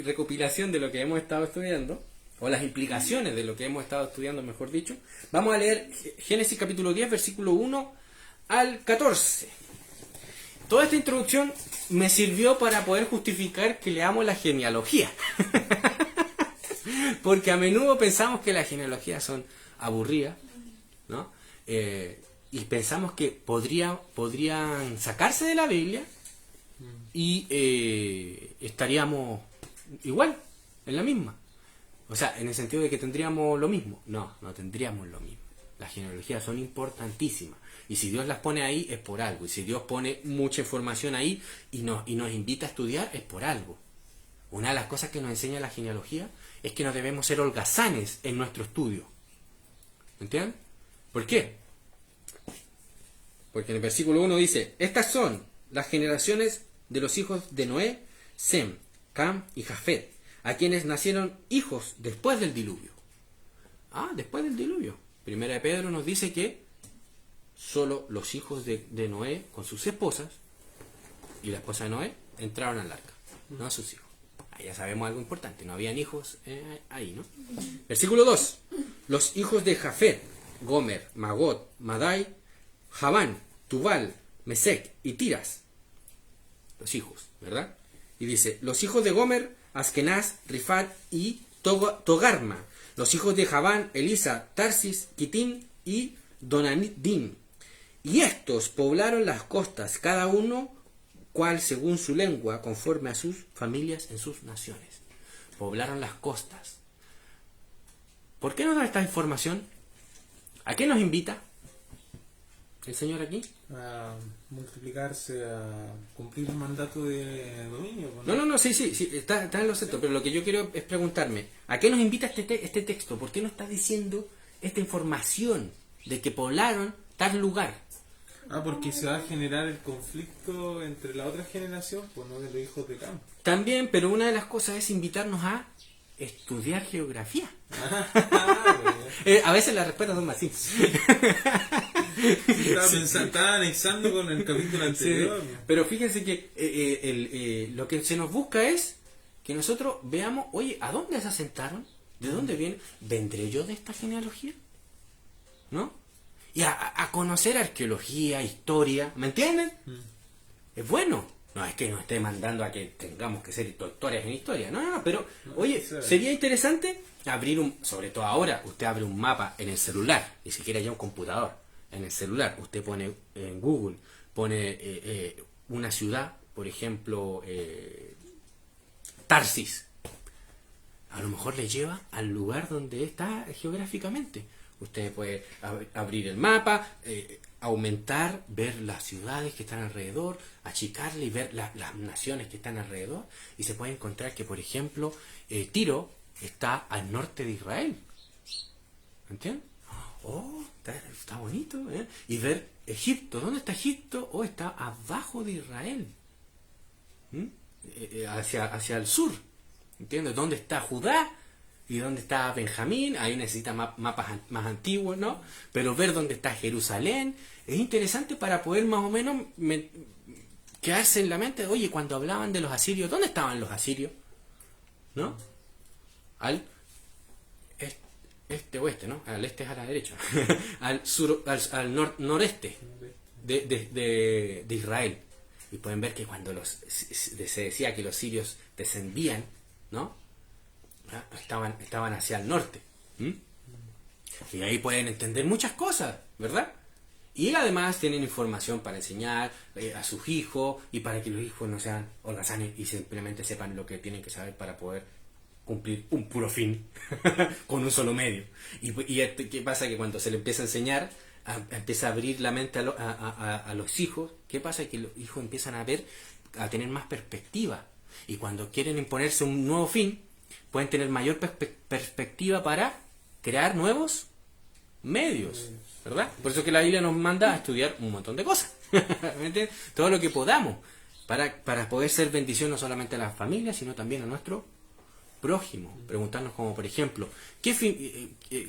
recopilación de lo que hemos estado estudiando, o las implicaciones de lo que hemos estado estudiando, mejor dicho, vamos a leer Génesis capítulo 10, versículo 1 al 14. Toda esta introducción me sirvió para poder justificar que leamos la genealogía. Porque a menudo pensamos que las genealogías son aburridas, ¿no? Y pensamos que podrían sacarse de la Biblia y estaríamos igual, en la misma. O sea, en el sentido de que tendríamos lo mismo. No tendríamos lo mismo. Las genealogías son importantísimas. Y si Dios las pone ahí, es por algo. Y si Dios pone mucha información ahí y nos invita a estudiar, es por algo. Una de las cosas que nos enseña la genealogía es que no debemos ser holgazanes en nuestro estudio. ¿Entienden? ¿Por qué? Porque en el versículo 1 dice: estas son las generaciones de los hijos de Noé, Sem, Cam y Jafet, a quienes nacieron hijos después del diluvio. Después del diluvio. Primera de Pedro nos dice que solo los hijos de Noé con sus esposas y la esposa de Noé entraron al arca, no sus hijos. Ahí ya sabemos algo importante, no habían hijos ahí, ¿no? Versículo 2. Los hijos de Jafet, Gomer, Magot, Madai, Javán, Tubal, Mesec y Tiras, los hijos, ¿verdad? Y dice, los hijos de Gomer, Askenaz, Rifat y Togarma, los hijos de Javán, Elisa, Tarsis, Kitín y Donadín. Y estos poblaron las costas, cada uno cual según su lengua, conforme a sus familias en sus naciones. Poblaron las costas. ¿Por qué nos da esta información? ¿A qué nos invita el Señor aquí? A multiplicarse, a cumplir un mandato de dominio. No, sí, está en lo cierto, pero lo que yo quiero es preguntarme, ¿a qué nos invita este texto? ¿Por qué nos está diciendo esta información de que poblaron tal lugar? Porque se va a generar el conflicto entre la otra generación, pues no de los hijos de campo. También, pero una de las cosas es invitarnos a estudiar geografía. A veces las respuestas son más simples. Estaba anexando con el capítulo anterior. Sí, pero fíjense que lo que se nos busca es que nosotros veamos, oye, ¿a dónde se asentaron? ¿De dónde vienen? ¿Vendré yo de esta genealogía? ¿No? Y a conocer arqueología, historia, ¿me entienden? Es bueno. No es que nos esté mandando a que tengamos que ser doctores en historia, no, pero oye, sería interesante abrir sobre todo ahora, usted abre un mapa en el celular, ni siquiera ya un computador, en el celular, usted pone en Google, pone una ciudad, por ejemplo, Tarsis, a lo mejor le lleva al lugar donde está geográficamente. Usted puede abrir el mapa, aumentar, ver las ciudades que están alrededor, achicarle y ver las naciones que están alrededor. Y se puede encontrar que, por ejemplo, Tiro está al norte de Israel. ¿Entienden? Oh, está bonito, ¿eh? Y ver Egipto. ¿Dónde está Egipto? Oh, está abajo de Israel. Hacia el sur. ¿Entiendes? ¿Dónde está Judá? ¿Y dónde está Benjamín? Ahí necesita mapas más antiguos, ¿no? Pero ver dónde está Jerusalén es interesante para poder más o menos quedarse en la mente. Oye, cuando hablaban de los asirios, ¿dónde estaban los asirios? ¿No? Al oeste, ¿no? Al este es a la derecha. Al sur, al noreste de Israel. Y pueden ver que cuando se decía que los sirios descendían, ¿no? Estaban hacia el norte. Y ahí pueden entender muchas cosas, ¿verdad? Y además tienen información para enseñar a sus hijos y para que los hijos no sean holgazanes y simplemente sepan lo que tienen que saber para poder cumplir un puro fin con un solo medio. Y ¿qué pasa? Que cuando se le empieza a enseñar, empieza a abrir la mente a los hijos, ¿qué pasa? Que los hijos empiezan a tener más perspectiva. Y cuando quieren imponerse un nuevo fin, pueden tener mayor perspectiva para crear nuevos medios, ¿verdad? Por eso que la Biblia nos manda a estudiar un montón de cosas, ¿me entiendes? Todo lo que podamos para poder ser bendición no solamente a las familias, sino también a nuestro prójimo. Preguntarnos como, por ejemplo,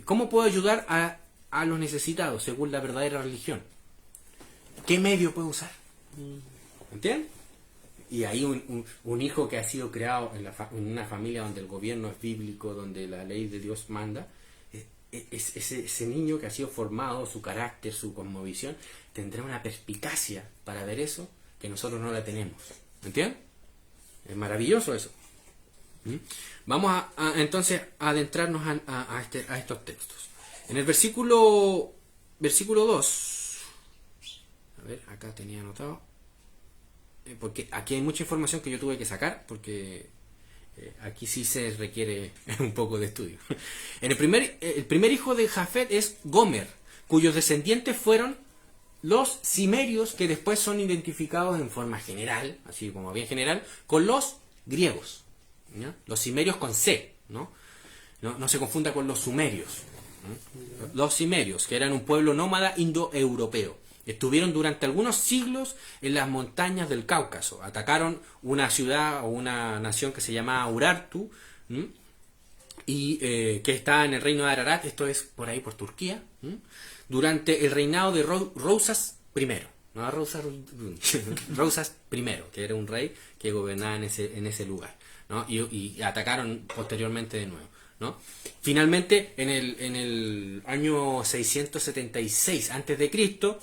¿cómo puedo ayudar a los necesitados según la verdadera religión? ¿Qué medio puedo usar? ¿Me entiendes? Y ahí un hijo que ha sido creado en una familia donde el gobierno es bíblico, donde la ley de Dios manda, ese niño que ha sido formado, su carácter, su cosmovisión, tendrá una perspicacia para ver eso que nosotros no la tenemos. ¿Me entiendes? Es maravilloso eso. Vamos entonces a adentrarnos a estos textos. En el versículo 2, a ver, acá tenía anotado, porque aquí hay mucha información que yo tuve que sacar, porque aquí sí se requiere un poco de estudio. El primer hijo de Jafet es Gomer, cuyos descendientes fueron los cimerios, que después son identificados en forma general, así como bien general, con los griegos, ¿ya? Los cimerios con C, ¿no? No se confunda con los sumerios, ¿no? Los cimerios, que eran un pueblo nómada indoeuropeo. Estuvieron durante algunos siglos en las montañas del Cáucaso. Atacaron una ciudad o una nación que se llamaba Urartu, y que está en el reino de Ararat, esto es por ahí por Turquía, durante el reinado de Rousas I, no Rousas I, que era un rey que gobernaba en ese lugar, ¿no? Y atacaron posteriormente de nuevo, ¿no? Finalmente, en el año 676 a.C.,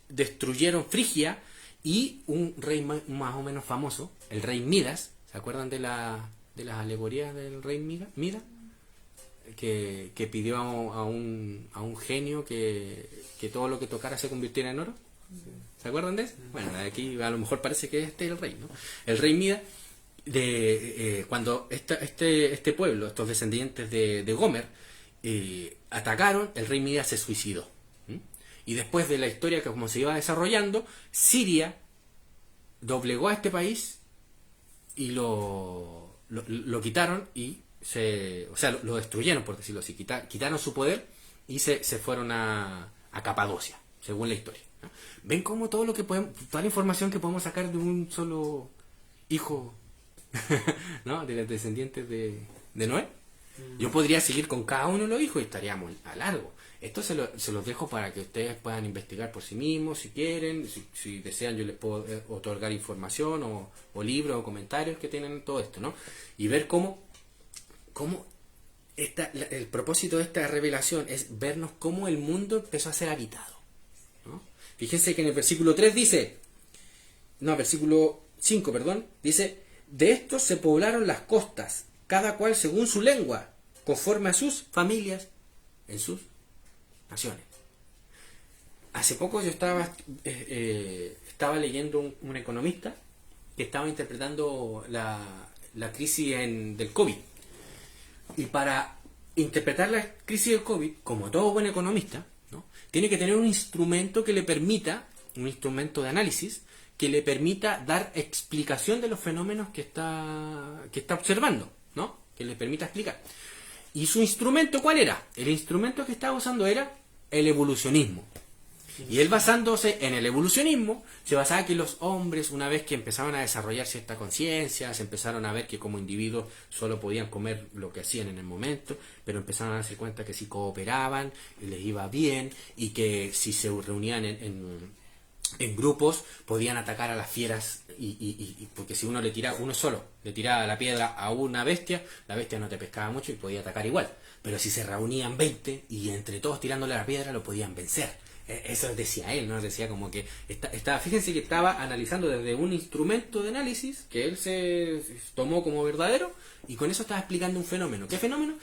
destruyeron Frigia y un rey más o menos famoso, el rey Midas. ¿Se acuerdan de las alegorías del rey Midas? Que pidió a un genio que todo lo que tocara se convirtiera en oro. ¿Se acuerdan de eso? Bueno, aquí a lo mejor parece que este es el rey, ¿no? El rey Midas, cuando este pueblo, estos descendientes de Gomer, atacaron, el rey Midas se suicidó. Y después de la historia que como se iba desarrollando, Siria doblegó a este país y lo quitaron y lo destruyeron, por decirlo así. Quitaron su poder y se fueron a Capadocia, según la historia, ¿no? ¿Ven cómo toda la información que podemos sacar de un solo hijo, ¿no? De los descendientes de Noé? Yo podría seguir con cada uno de los hijos y estaríamos a largo. Esto se los dejo para que ustedes puedan investigar por sí mismos, si quieren, si desean yo les puedo otorgar información o libros o comentarios que tienen todo esto, ¿no? Y ver cómo el propósito de esta revelación es vernos cómo el mundo empezó a ser habitado, ¿no? Fíjense que en el versículo 3 versículo 5, perdón, dice: de estos se poblaron las costas, cada cual según su lengua, conforme a sus familias, en sus naciones. Hace poco yo estaba leyendo un economista que estaba interpretando la crisis del COVID. Y para interpretar la crisis del COVID, como todo buen economista, ¿no? Tiene que tener un instrumento que le permita, un instrumento de análisis, que le permita dar explicación de los fenómenos que está observando, ¿no? Que le permita explicar. ¿Y su instrumento cuál era? El instrumento que estaba usando era el evolucionismo. Y él, basándose en el evolucionismo, se basaba que los hombres, una vez que empezaban a desarrollar cierta conciencia, se empezaron a ver que como individuos solo podían comer lo que hacían en el momento, pero empezaron a darse cuenta que si cooperaban, les iba bien, y que si se reunían en grupos, podían atacar a las fieras, y porque si uno solo le tiraba la piedra a una bestia, la bestia no te pescaba mucho y podía atacar igual. Pero si se reunían 20 y entre todos tirándole la piedra, lo podían vencer. Eso decía él, ¿no? Decía como que fíjense que estaba analizando desde un instrumento de análisis que él se tomó como verdadero, y con eso estaba explicando un fenómeno. ¿Qué fenómeno?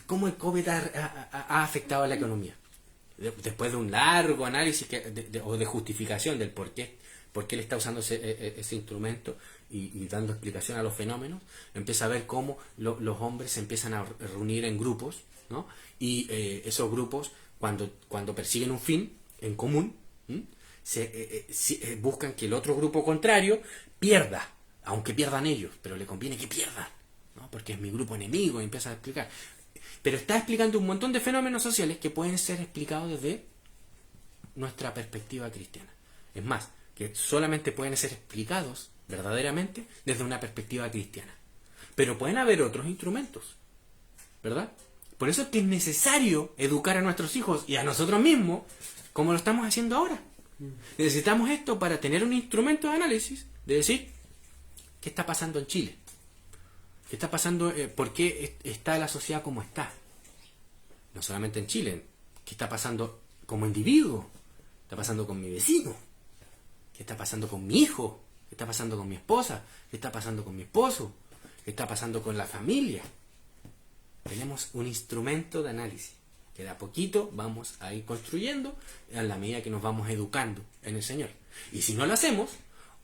Cómo el COVID ha afectado a la economía. Después de un largo análisis o de justificación del por qué él está usando ese instrumento y dando explicación a los fenómenos, empieza a ver cómo los hombres se empiezan a reunir en grupos, ¿no? Y esos grupos, cuando persiguen un fin en común, buscan que el otro grupo contrario pierda, aunque pierdan ellos, pero le conviene que pierdan, ¿no? Porque es mi grupo enemigo, y empieza a explicar. Pero está explicando un montón de fenómenos sociales que pueden ser explicados desde nuestra perspectiva cristiana. Es más, que solamente pueden ser explicados verdaderamente desde una perspectiva cristiana. Pero pueden haber otros instrumentos, ¿verdad? Por eso es que es necesario educar a nuestros hijos y a nosotros mismos, como lo estamos haciendo ahora. Necesitamos esto para tener un instrumento de análisis, de decir, ¿qué está pasando en Chile? ¿Qué está pasando? ¿Por qué está la sociedad como está? No solamente en Chile. ¿Qué está pasando como individuo? ¿Qué está pasando con mi vecino? ¿Qué está pasando con mi hijo? ¿Qué está pasando con mi esposa? ¿Qué está pasando con mi esposo? ¿Qué está pasando con la familia? Tenemos un instrumento de análisis que de a poquito vamos a ir construyendo a la medida que nos vamos educando en el Señor. Y si no lo hacemos,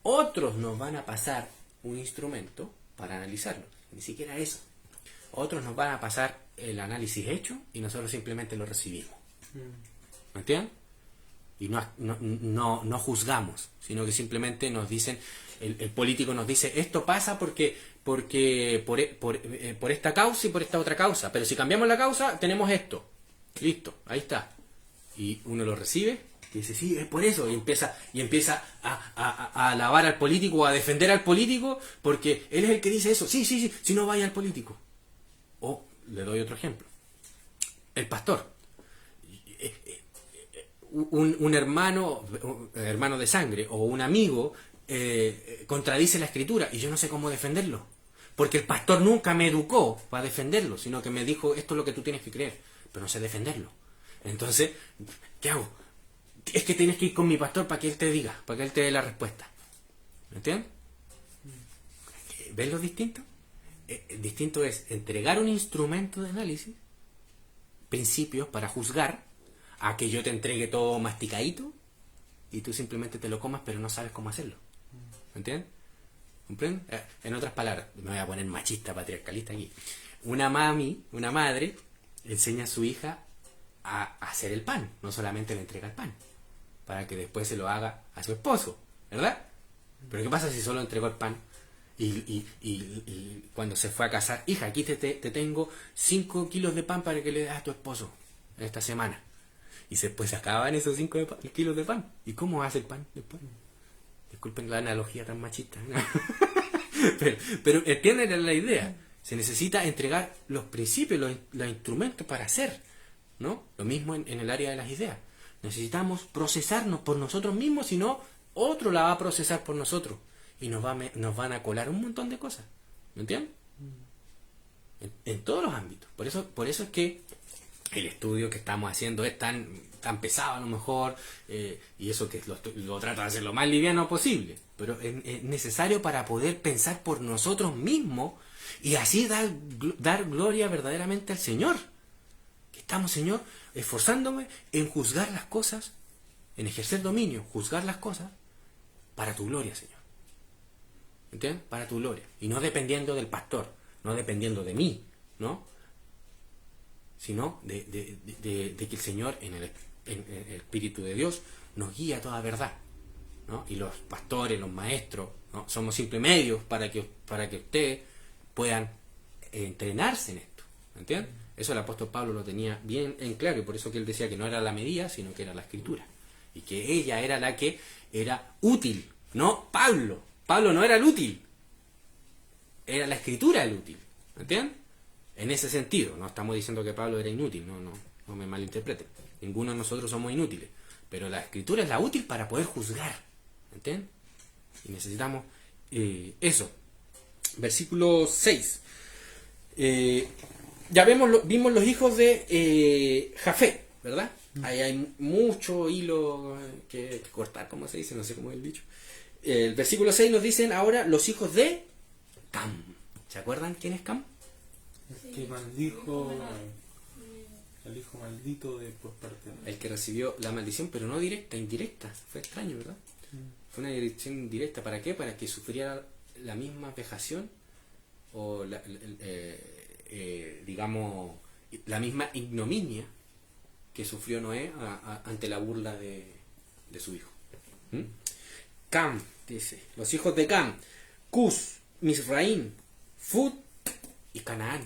otros nos van a pasar un instrumento para analizarlo. Ni siquiera eso. Otros nos van a pasar el análisis hecho y nosotros simplemente lo recibimos. ¿Me entienden? Y no juzgamos, sino que simplemente nos dicen, el político nos dice, esto pasa porque por esta causa y por esta otra causa, pero si cambiamos la causa, tenemos esto. Listo, ahí está. Y uno lo recibe y dice, sí, es por eso, y empieza a alabar al político o a defender al político porque él es el que dice eso. Sí, si no vaya al político. O, le doy otro ejemplo, el pastor. Un hermano de sangre o un amigo contradice la escritura y yo no sé cómo defenderlo, porque el pastor nunca me educó para defenderlo, sino que me dijo, esto es lo que tú tienes que creer, pero no sé defenderlo. Entonces, ¿qué hago? es que tienes que ir con mi pastor para que él te diga, para que él te dé la respuesta. ¿Me entiendes? ¿Ves lo distinto? Distinto es entregar un instrumento de análisis, principios para juzgar, a que yo te entregue todo masticadito y tú simplemente te lo comas pero no sabes cómo hacerlo. ¿Me entiendes? ¿Comprendes? En otras palabras, me voy a poner machista, patriarcalista aquí. Una madre, enseña a su hija a hacer el pan, no solamente le entrega el pan, para que después se lo haga a su esposo, ¿verdad? Pero ¿qué pasa si solo entregó el pan y cuando se fue a casar, hija, aquí te tengo 5 kilos de pan para que le des a tu esposo esta semana? Y después se acaban esos 5 kilos de pan. ¿Y cómo hace el pan después? Disculpen la analogía tan machista, ¿no? pero entienden la idea. Se necesita entregar los principios, los instrumentos para hacer, ¿no? Lo mismo en el área de las ideas. Necesitamos procesarnos por nosotros mismos, si no, otro la va a procesar por nosotros. Y nos van a colar un montón de cosas. ¿Me entiendes? En todos los ámbitos. Por eso es que el estudio que estamos haciendo es tan pesado a lo mejor, y eso que lo trata de hacer lo más liviano posible. Pero es necesario para poder pensar por nosotros mismos y así dar gloria verdaderamente al Señor. Que estamos, Señor, esforzándome en juzgar las cosas, en ejercer dominio, juzgar las cosas para tu gloria, Señor. ¿Entiendes? Para tu gloria. Y no dependiendo del pastor, no dependiendo de mí, ¿no? Sino de que el Señor, en el Espíritu de Dios, nos guía a toda verdad, ¿no? Y los pastores, los maestros, ¿no? Somos simples medios para que ustedes puedan entrenarse en esto. ¿Me entiendes? Eso el apóstol Pablo lo tenía bien en claro, y por eso que él decía que no era la medida, sino que era la escritura. Y que ella era la que era útil, no Pablo. Pablo no era el útil, era la escritura el útil. ¿Me entiendes? En ese sentido, no estamos diciendo que Pablo era inútil, no me malinterpreten. Ninguno de nosotros somos inútiles, pero la escritura es la útil para poder juzgar. ¿Me entiendes? Y necesitamos eso. Versículo 6. Ya vimos los hijos de Jafet, ¿verdad? Ahí hay mucho hilo que cortar, como se dice, no sé cómo es el dicho. El versículo 6 nos dicen ahora los hijos de Cam. ¿Se acuerdan quién es Cam? Que maldijo el hijo maldito por parte de... El que recibió la maldición, pero no directa, indirecta. Fue extraño, ¿verdad? Fue una dirección indirecta. ¿Para qué? Para que sufriera la misma vejación o digamos la misma ignominia que sufrió Noé ante la burla de su hijo. Cam, dice, los hijos de Cam, Cus, Misraín, Fut y Canaán.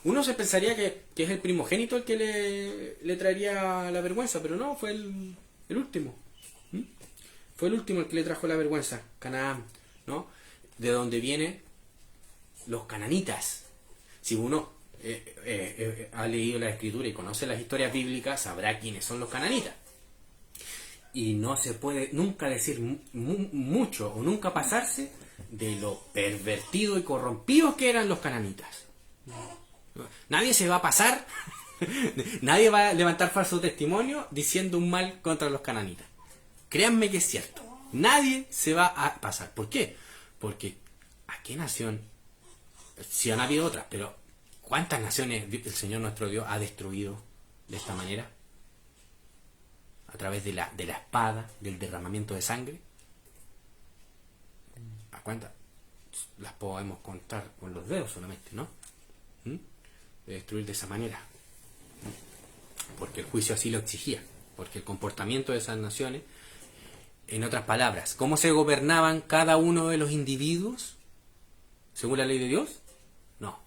Uno se pensaría que es el primogénito el que le traería la vergüenza, pero no, fue el último. Fue el último el que le trajo la vergüenza, Canaán, ¿no? De donde vienen los cananitas. Si uno ha leído la escritura y conoce las historias bíblicas, sabrá quiénes son los cananitas. Y no se puede nunca decir mucho o nunca pasarse de lo pervertidos y corrompidos que eran los cananitas. Nadie se va a pasar, nadie va a levantar falso testimonio diciendo un mal contra los cananitas. Créanme que es cierto. Nadie se va a pasar. ¿Por qué? Porque ¿a qué nación? Si han habido otras, pero ¿cuántas naciones el Señor nuestro Dios ha destruido de esta manera? A través de la espada, del derramamiento de sangre. ¿A cuántas? Las podemos contar con los dedos solamente, ¿no? De destruir de esa manera. Porque el juicio así lo exigía. Porque el comportamiento de esas naciones, en otras palabras, ¿cómo se gobernaban cada uno de los individuos? ¿Según la ley de Dios? No.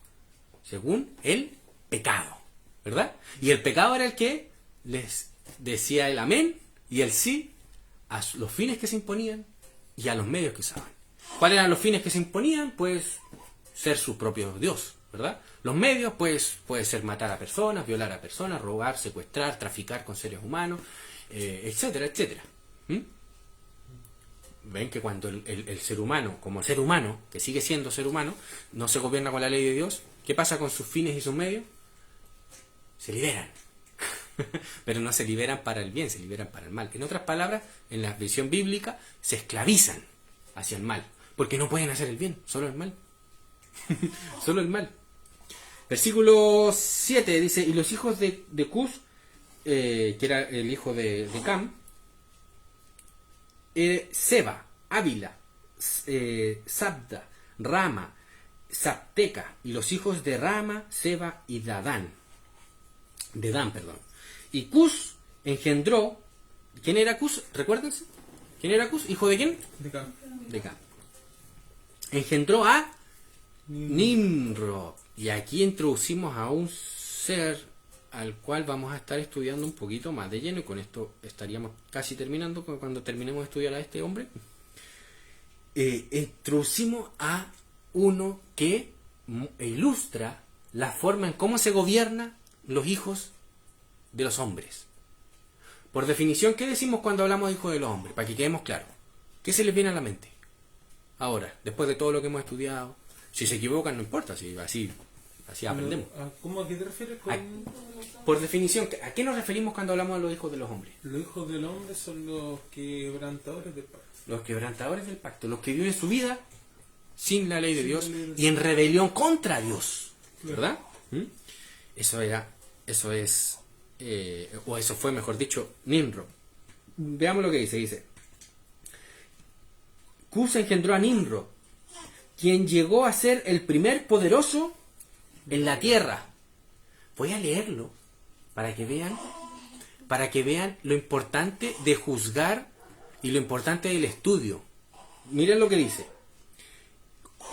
Según el pecado. ¿Verdad? Y el pecado era el que les decía el amén y el sí a los fines que se imponían y a los medios que usaban. ¿Cuáles eran los fines que se imponían? Pues ser su propio Dios, ¿verdad? Los medios, pues, puede ser matar a personas, violar a personas, robar, secuestrar, traficar con seres humanos, etcétera, etcétera. Ven que cuando el ser humano, como ser humano, que sigue siendo ser humano, no se gobierna con la ley de Dios, ¿qué pasa con sus fines y sus medios? Se liberan. Pero no se liberan para el bien, se liberan para el mal. En otras palabras, en la visión bíblica, se esclavizan hacia el mal. Porque no pueden hacer el bien, solo el mal. Solo el mal. Versículo 7 dice, y los hijos de Cus, que era el hijo de Cam, Seba, Ávila, Sabda, Rama, Sabteca, y los hijos de Rama, Seba y Dan, perdón. Y Cus engendró, ¿quién era Cus? Recuérdense. ¿Quién era Cus? ¿Hijo de quién? De Cam. De Cam. Engendró a Nimrod. Y aquí introducimos a un ser al cual vamos a estar estudiando un poquito más de lleno, y con esto estaríamos casi terminando, cuando terminemos de estudiar a este hombre. Introducimos a uno que ilustra la forma en cómo se gobiernan los hijos de los hombres. Por definición, ¿qué decimos cuando hablamos de hijos de los hombres? Para que quedemos claros. ¿Qué se les viene a la mente? Ahora, después de todo lo que hemos estudiado, si se equivocan no importa, si así aprendemos. ¿Cómo a qué te refieres con...? Por definición, ¿a qué nos referimos cuando hablamos de los hijos de los hombres? Los hijos del hombre son los quebrantadores del pacto. Los quebrantadores del pacto, los que viven su vida sin la ley de Dios y en rebelión contra Dios, ¿verdad? Eso fue, mejor dicho, Nimrod. Veamos lo que dice. Cus engendró a Nimrod, quien llegó a ser el primer poderoso en la tierra. Voy a leerlo para que vean lo importante de juzgar y lo importante del estudio. Miren lo que dice.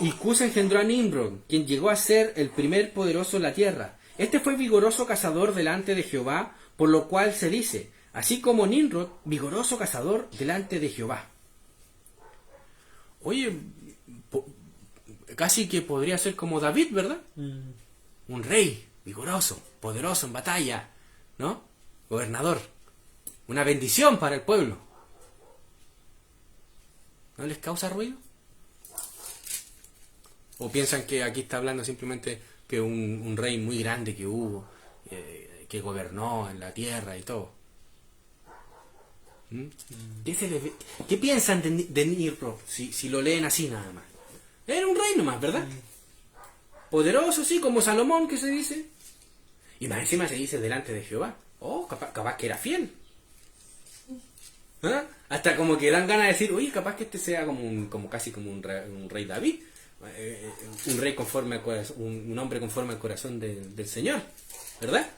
Y Cus engendró a Nimrod, quien llegó a ser el primer poderoso en la tierra. Este fue vigoroso cazador delante de Jehová, por lo cual se dice, así como Nimrod, vigoroso cazador delante de Jehová. Oye, casi que podría ser como David, ¿verdad? Un rey vigoroso, poderoso en batalla, ¿no? Gobernador. Una bendición para el pueblo. ¿No les causa ruido? ¿O piensan que aquí está hablando simplemente que un rey muy grande que hubo, que gobernó en la tierra y todo? ¿Qué piensan de Nimrod si lo leen así nada más? Era un rey nomás, ¿verdad? Poderoso, sí, como Salomón, que se dice. Y más encima se dice delante de Jehová. Oh, capaz que era fiel. ¿Ah? Hasta como que dan ganas de decir, oye, capaz que este sea casi como un rey David. Un rey conforme al corazón, un hombre conforme al corazón del Señor, ¿verdad?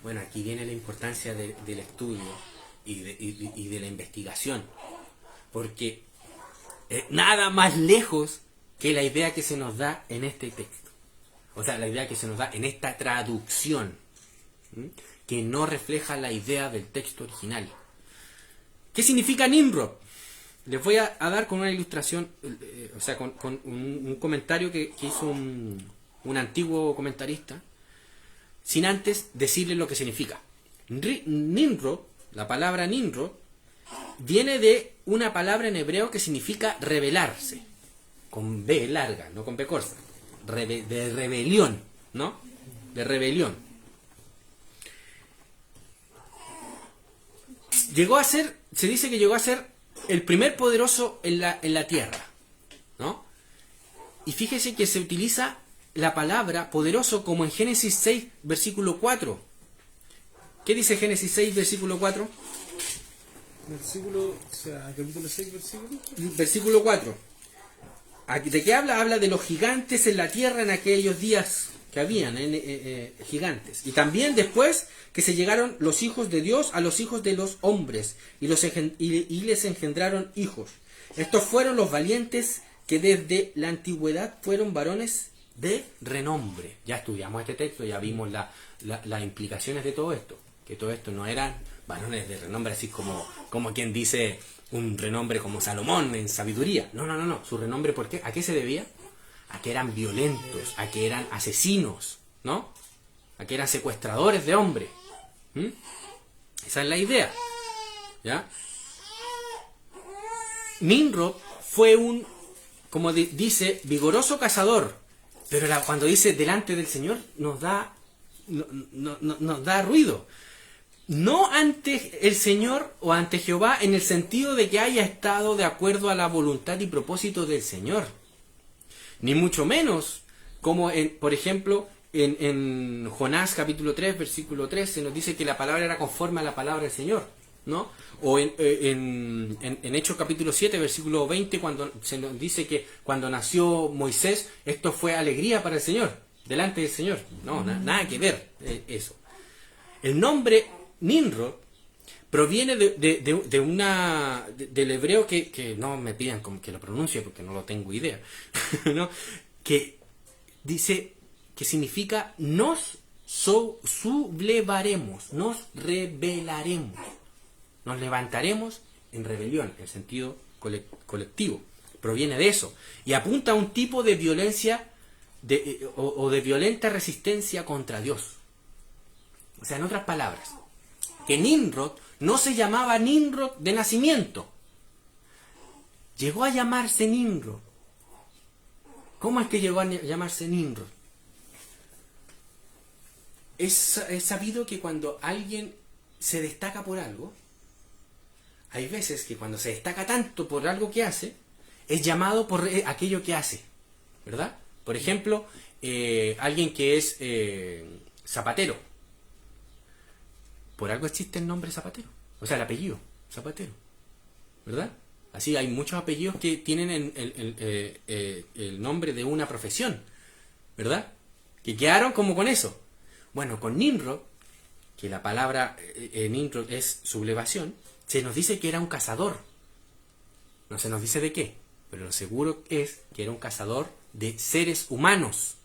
Bueno, aquí viene la importancia del estudio y de la investigación, porque nada más lejos que la idea que se nos da en este texto, o sea, la idea que se nos da en esta traducción, que no refleja la idea del texto original. ¿Qué significa Nimrod? Les voy a dar con una ilustración, o sea, con un comentario que hizo un antiguo comentarista, sin antes decirles lo que significa. Nimrod, la palabra Nimrod, viene de una palabra en hebreo que significa rebelarse, con B larga, no con B corta, de rebelión, ¿no? De rebelión. Se dice que llegó a ser el primer poderoso en la tierra, ¿no? Y fíjese que se utiliza la palabra poderoso como en Génesis 6, versículo 4. ¿Qué dice Génesis 6, versículo 4? Capítulo 6, versículo. Versículo 4. ¿De qué habla? Habla de los gigantes en la tierra en aquellos días que habían, gigantes. Y también después que se llegaron los hijos de Dios a los hijos de los hombres y les engendraron hijos. Estos fueron los valientes que desde la antigüedad fueron varones de renombre. Ya estudiamos este texto, ya vimos las implicaciones de todo esto. Que todo esto no eran varones de renombre así como quien dice un renombre como Salomón en sabiduría. No. Su renombre, ¿por qué? ¿A qué se debía? A que eran violentos, a que eran asesinos, ¿no? A que eran secuestradores de hombres. Esa es la idea, ¿ya? Nimrod fue como dice, vigoroso cazador, pero cuando dice delante del Señor nos da nos da ruido. No ante el Señor o ante Jehová en el sentido de que haya estado de acuerdo a la voluntad y propósito del Señor. Ni mucho menos, como por ejemplo en Jonás capítulo 3, versículo 3, se nos dice que la palabra era conforme a la palabra del Señor, ¿no? O en Hechos capítulo 7, versículo 20, cuando se nos dice que cuando nació Moisés, esto fue alegría para el Señor, delante del Señor. No, nada que ver eso. El nombre Nimrod proviene del hebreo que no me pidan como que lo pronuncie porque no lo tengo idea, ¿no? Que dice que significa nos sublevaremos, nos rebelaremos, nos levantaremos en rebelión, en sentido colectivo. Proviene de eso y apunta a un tipo de violencia o de violenta resistencia contra Dios. O sea, en otras palabras, que Nimrod no se llamaba Nimrod de nacimiento. Llegó a llamarse Nimrod. ¿Cómo es que llegó a llamarse Nimrod? Es sabido que cuando alguien se destaca por algo, hay veces que cuando se destaca tanto por algo que hace, es llamado por aquello que hace, ¿verdad? Por ejemplo, alguien que es zapatero. Por algo existe el nombre Zapatero, o sea, el apellido Zapatero, ¿verdad? Así hay muchos apellidos que tienen el nombre de una profesión, ¿verdad? Que quedaron como con eso. Bueno, con Nimrod, que la palabra Nimrod es sublevación, se nos dice que era un cazador. No se nos dice de qué, pero lo seguro es que era un cazador de seres humanos.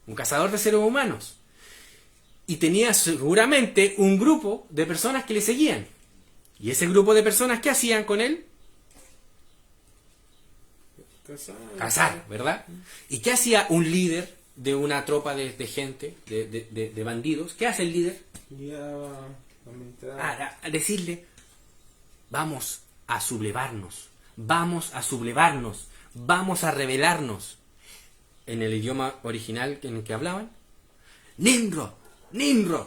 Un cazador de seres humanos. Y tenía seguramente un grupo de personas que le seguían. ¿Y ese grupo de personas qué hacían con él? Cazar, ¿verdad? ¿Y qué hacía un líder de una tropa de gente, de bandidos? ¿Qué hace el líder? A decirle, vamos a sublevarnos, vamos a sublevarnos, vamos a rebelarnos. En el idioma original en el que hablaban, Nimrod, Nimrod.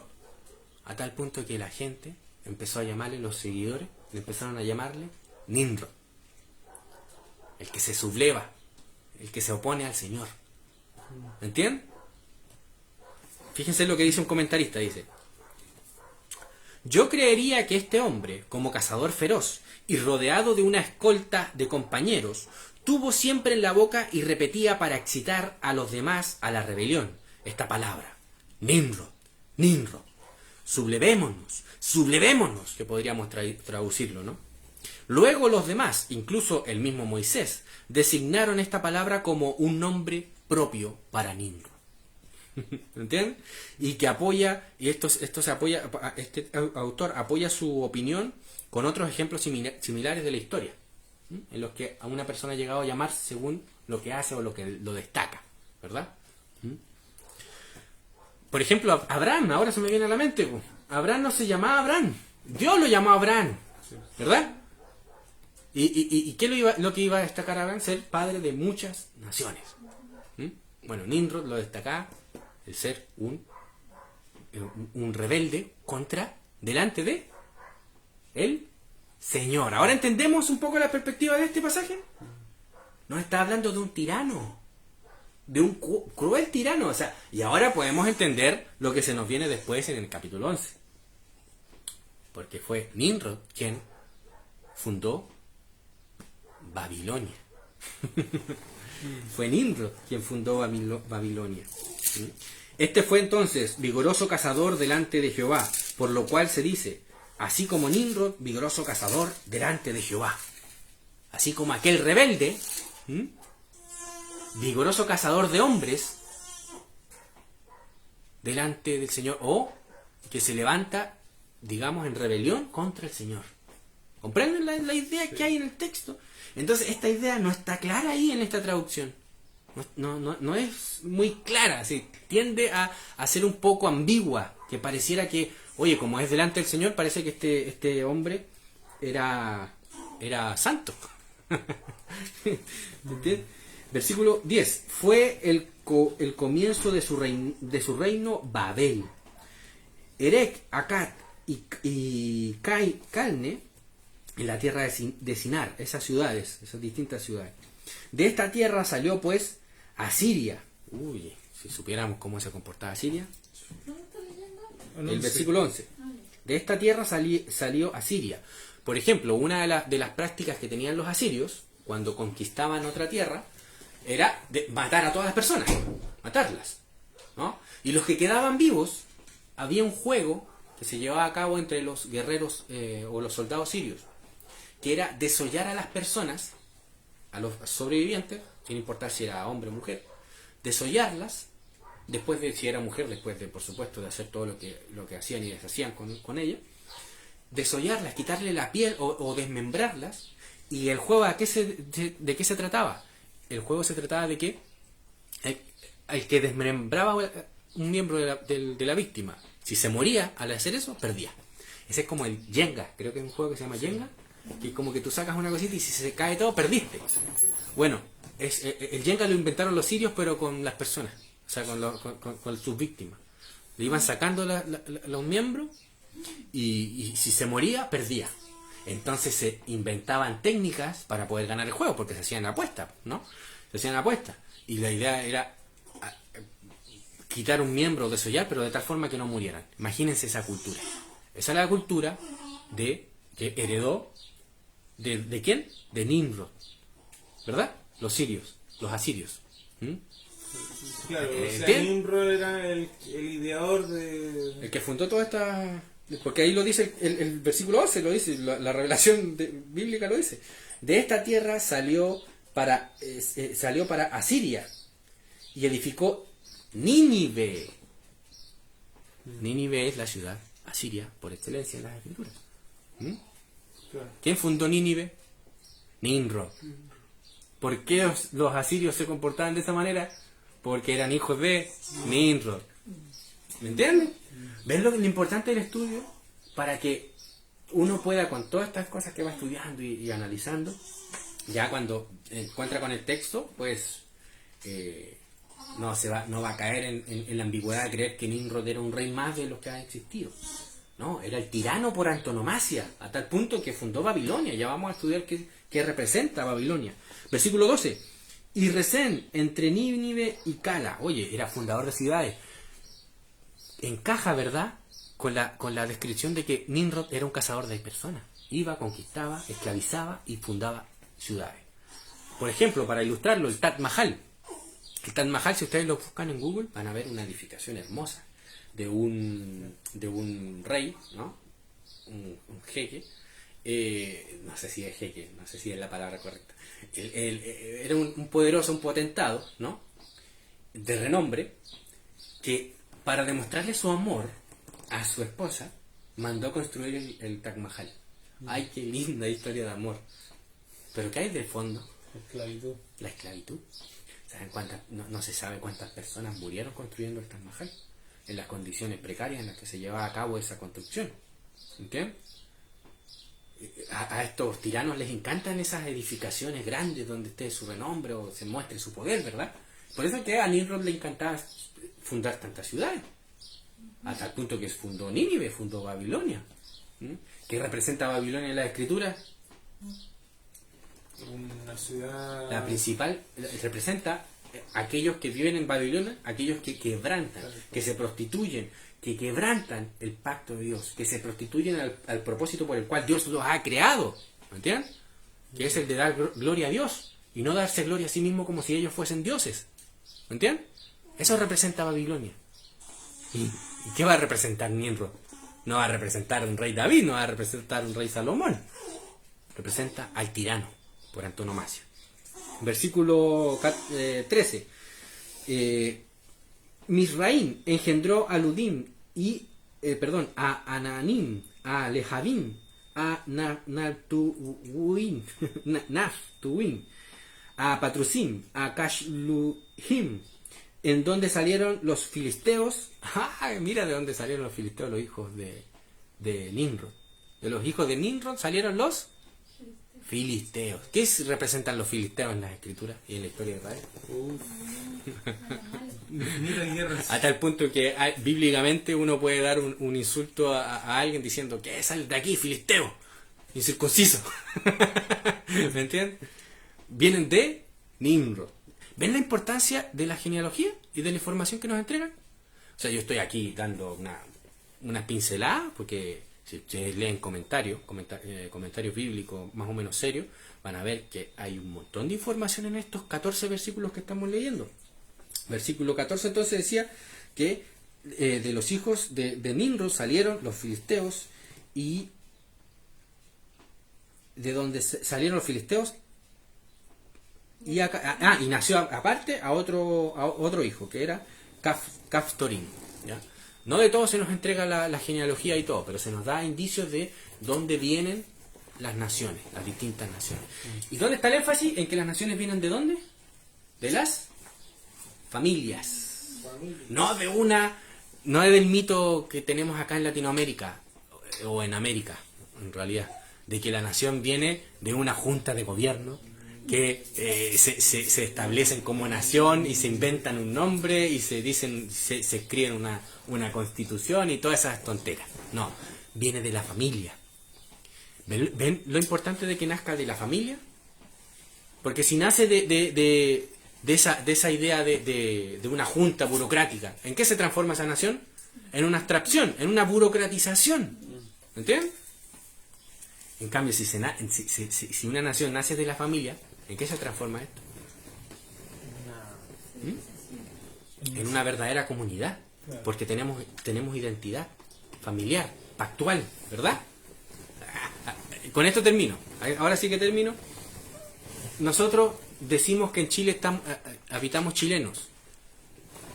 A tal punto que la gente empezó a llamarle, los seguidores, le empezaron a llamarle Nimrod. El que se subleva, el que se opone al Señor. ¿Me entienden? Fíjense lo que dice un comentarista, dice: yo creería que este hombre, como cazador feroz y rodeado de una escolta de compañeros, tuvo siempre en la boca y repetía para excitar a los demás a la rebelión esta palabra: Nimrod, Nimrod. Sublevémonos, sublevémonos, que podríamos traducirlo, ¿no? Luego los demás, incluso el mismo Moisés, designaron esta palabra como un nombre propio para Nimrod. ¿Entienden? Y que apoya, y esto se apoya, este autor apoya su opinión con otros ejemplos similares de la historia, en los que a una persona ha llegado a llamar según lo que hace o lo que lo destaca, ¿verdad? Por ejemplo, Abraham, ahora se me viene a la mente, Abraham no se llamaba Abraham, Dios lo llamó Abraham, ¿verdad? ¿Y qué lo que iba a destacar a Abraham? Ser padre de muchas naciones. Bueno, Nimrod lo destacaba el ser un rebelde delante de el Señor. Ahora entendemos un poco la perspectiva de este pasaje. Nos está hablando de un tirano, de un cruel tirano. O sea, y ahora podemos entender lo que se nos viene después en el capítulo 11. Porque fue Nimrod quien fundó Babilonia. Fue Nimrod quien fundó Babilonia. Este fue entonces vigoroso cazador delante de Jehová, por lo cual se dice, así como Nimrod, vigoroso cazador delante de Jehová. Así como aquel rebelde, vigoroso cazador de hombres delante del Señor, o que se levanta, digamos, en rebelión contra el Señor. ¿Comprenden la idea que hay en el texto? Entonces esta idea no está clara ahí en esta traducción. No es muy clara, ¿sí? Tiende a ser un poco ambigua, que pareciera que, oye, como es delante del Señor, parece que este hombre era santo. ¿Entiendes? Versículo 10. Fue el comienzo de su reino Babel, Erech, Akkad y Calne, en la tierra de Sinar, esas ciudades, esas distintas ciudades. De esta tierra salió pues Asiria. Uy, si supiéramos cómo se comportaba Asiria. El versículo 11. De esta tierra salió Asiria. Por ejemplo, una de las prácticas que tenían los asirios cuando conquistaban otra tierra era de matar a todas las personas, matarlas, ¿no? Y los que quedaban vivos, había un juego que se llevaba a cabo entre los guerreros o los soldados sirios, que era desollar a las personas, a los sobrevivientes, sin importar si era hombre o mujer, desollarlas, después de, si era mujer, después de, por supuesto, de hacer todo lo que hacían y deshacían con ella, desollarlas, quitarle la piel o desmembrarlas. ¿Y el juego de qué se trataba? El juego se trataba de que el que desmembraba un miembro de la víctima, si se moría al hacer eso, perdía. Ese es como el Jenga, creo que es un juego que se llama Jenga, que como que tú sacas una cosita y si se cae todo, perdiste. Bueno, el Jenga lo inventaron los sirios, pero con las personas, o sea, con sus víctimas. Le iban sacando los miembros y si se moría, perdía. Entonces se inventaban técnicas para poder ganar el juego, porque se hacían apuestas, ¿no? Se hacían apuestas. Y la idea era quitar un miembro, desollar, pero de tal forma que no murieran. Imagínense esa cultura. Esa es la cultura que heredó ¿de quién? De Nimrod, ¿verdad? Los sirios, los asirios. Claro, o sea, Nimrod era el ideador de... El que fundó toda esta... Porque ahí lo dice el versículo 11, lo dice, la revelación bíblica lo dice. De esta tierra salió para Asiria y edificó Nínive. Nínive es la ciudad asiria por excelencia en las escrituras. Claro. ¿Quién fundó Nínive? Nimrod. ¿Por qué los asirios se comportaban de esa manera? Porque eran hijos de Nimrod. ¿Me entiendes? ¿Ves lo importante del estudio? Para que uno pueda, con todas estas cosas que va estudiando y analizando, ya cuando encuentra con el texto, pues no va a caer en la ambigüedad de creer que Nimrod era un rey más de los que han existido. No, era el tirano por antonomasia, a tal punto que fundó Babilonia. Ya vamos a estudiar qué representa Babilonia. Versículo 12. Y Resén, entre Nínive y Cala. Oye, era fundador de ciudades. Encaja, ¿verdad?, con la descripción de que Nimrod era un cazador de personas. Iba, conquistaba, esclavizaba y fundaba ciudades. Por ejemplo, para ilustrarlo, el Taj Mahal. El Taj Mahal, si ustedes lo buscan en Google, van a ver una edificación hermosa de un rey, ¿no? Un jeque. No sé si es jeque, no sé si es la palabra correcta. Era un poderoso, un potentado, ¿no?, de renombre, que para demostrarle su amor a su esposa, mandó construir el Taj Mahal. ¡Ay, qué linda historia de amor! ¿Pero qué hay de fondo? Esclavitud. La esclavitud. ¿Saben cuántas? No se sabe cuántas personas murieron construyendo el Taj Mahal, en las condiciones precarias en las que se llevaba a cabo esa construcción. ¿Entiendes? A estos tiranos les encantan esas edificaciones grandes donde esté su renombre o se muestre su poder, ¿verdad? Por eso es que a Nimrod le encantaba fundar tantas ciudades, a tal punto que fundó Nínive, fundó Babilonia. ¿Qué representa Babilonia en la escritura? Una ciudad... La principal representa aquellos que viven en Babilonia, aquellos que quebrantan, que se prostituyen, que quebrantan el pacto de Dios, que se prostituyen al propósito por el cual Dios los ha creado. ¿Me entienden? Que es el de dar gloria a Dios y no darse gloria a sí mismo como si ellos fuesen dioses. ¿Me entienden? Eso representa Babilonia. ¿Y qué va a representar Nimrod? No va a representar un rey David, no va a representar un rey Salomón. Representa al tirano por antonomasia. Versículo 13. Misraim engendró a Ludim a Ananim, a Lehabim, a Naftuim, a Patrusim, a Cashluhim, en donde salieron los filisteos. Mira de dónde salieron los filisteos, los hijos de Nimrod. De los hijos de Nimrod salieron los filisteos. ¿Qué representan los filisteos en las escrituras y en la historia de Israel? infinitas guerras. A tal punto que bíblicamente uno puede dar un insulto a alguien diciendo que sal de aquí, filisteo, incircunciso. ¿Me entiendes? Vienen de Nimrod. ¿Ven la importancia de la genealogía y de la información que nos entregan? O sea, yo estoy aquí dando una pincelada, porque si ustedes leen comentarios bíblicos más o menos serios, van a ver que hay un montón de información en estos 14 versículos que estamos leyendo. Versículo 14 entonces decía que de los hijos de Nimrod salieron los filisteos, y de donde salieron los filisteos, y nació aparte a otro hijo, que era Caftorim, ¿ya? No de todo se nos entrega la genealogía y todo, pero se nos da indicios de dónde vienen las naciones, las distintas naciones. ¿Y dónde está el énfasis? En que las naciones vienen de dónde? De las familias. No del mito que tenemos acá en Latinoamérica, o en América, en realidad, de que la nación viene de una junta de gobierno que se establecen como nación y se inventan un nombre y se escriben una constitución y todas esas tonteras. No, viene de la familia. ¿Ven lo importante de que nazca de la familia? Porque si nace de esa idea de una junta burocrática, ¿en qué se transforma esa nación? En una abstracción, en una burocratización. ¿Entienden? En cambio, si una nación nace de la familia, ¿en qué se transforma esto? En una verdadera comunidad, porque tenemos identidad familiar, pactual, ¿verdad? Con esto termino. Ahora sí que termino. Nosotros decimos que en Chile habitamos chilenos,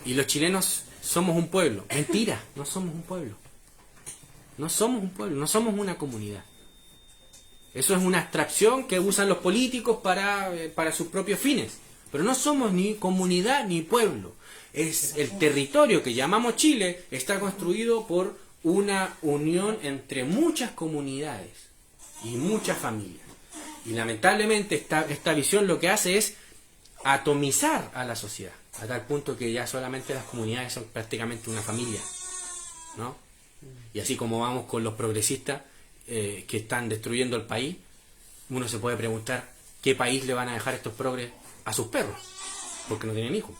y los chilenos somos un pueblo. Mentira, no somos un pueblo. No somos un pueblo, no somos una comunidad. Eso es una abstracción que usan los políticos para sus propios fines. Pero no somos ni comunidad ni pueblo. Es el territorio que llamamos Chile, está construido por una unión entre muchas comunidades y muchas familias. Y lamentablemente esta visión lo que hace es atomizar a la sociedad, a tal punto que ya solamente las comunidades son prácticamente una familia, ¿no? Y así como vamos con los progresistas que están destruyendo el país, uno se puede preguntar qué país le van a dejar estos progres a sus perros, porque no tienen hijos.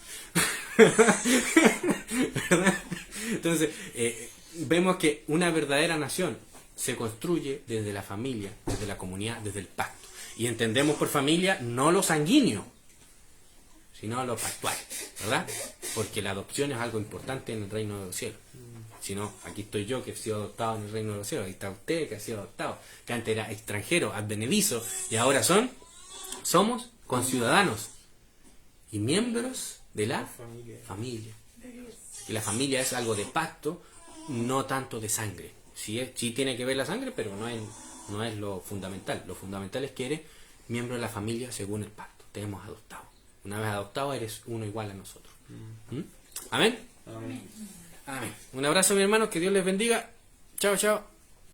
¿Verdad? Entonces, vemos que una verdadera nación se construye desde la familia, desde la comunidad, desde el pacto. Y entendemos por familia no lo sanguíneo, sino lo pactual, ¿verdad? Porque la adopción es algo importante en el reino de los cielos. Si no, aquí estoy yo que he sido adoptado en el reino de los cielos, ahí está usted que ha sido adoptado, que antes era extranjero, advenedizo, y ahora somos conciudadanos y miembros de la familia. Y la familia es algo de pacto, no tanto de sangre. Sí tiene que ver la sangre, pero no es lo fundamental. Lo fundamental es que eres miembro de la familia según el pacto. Te hemos adoptado. Una vez adoptado eres uno igual a nosotros. ¿Amén? Amén. Un abrazo, mi hermano, que Dios les bendiga. Chao, chao.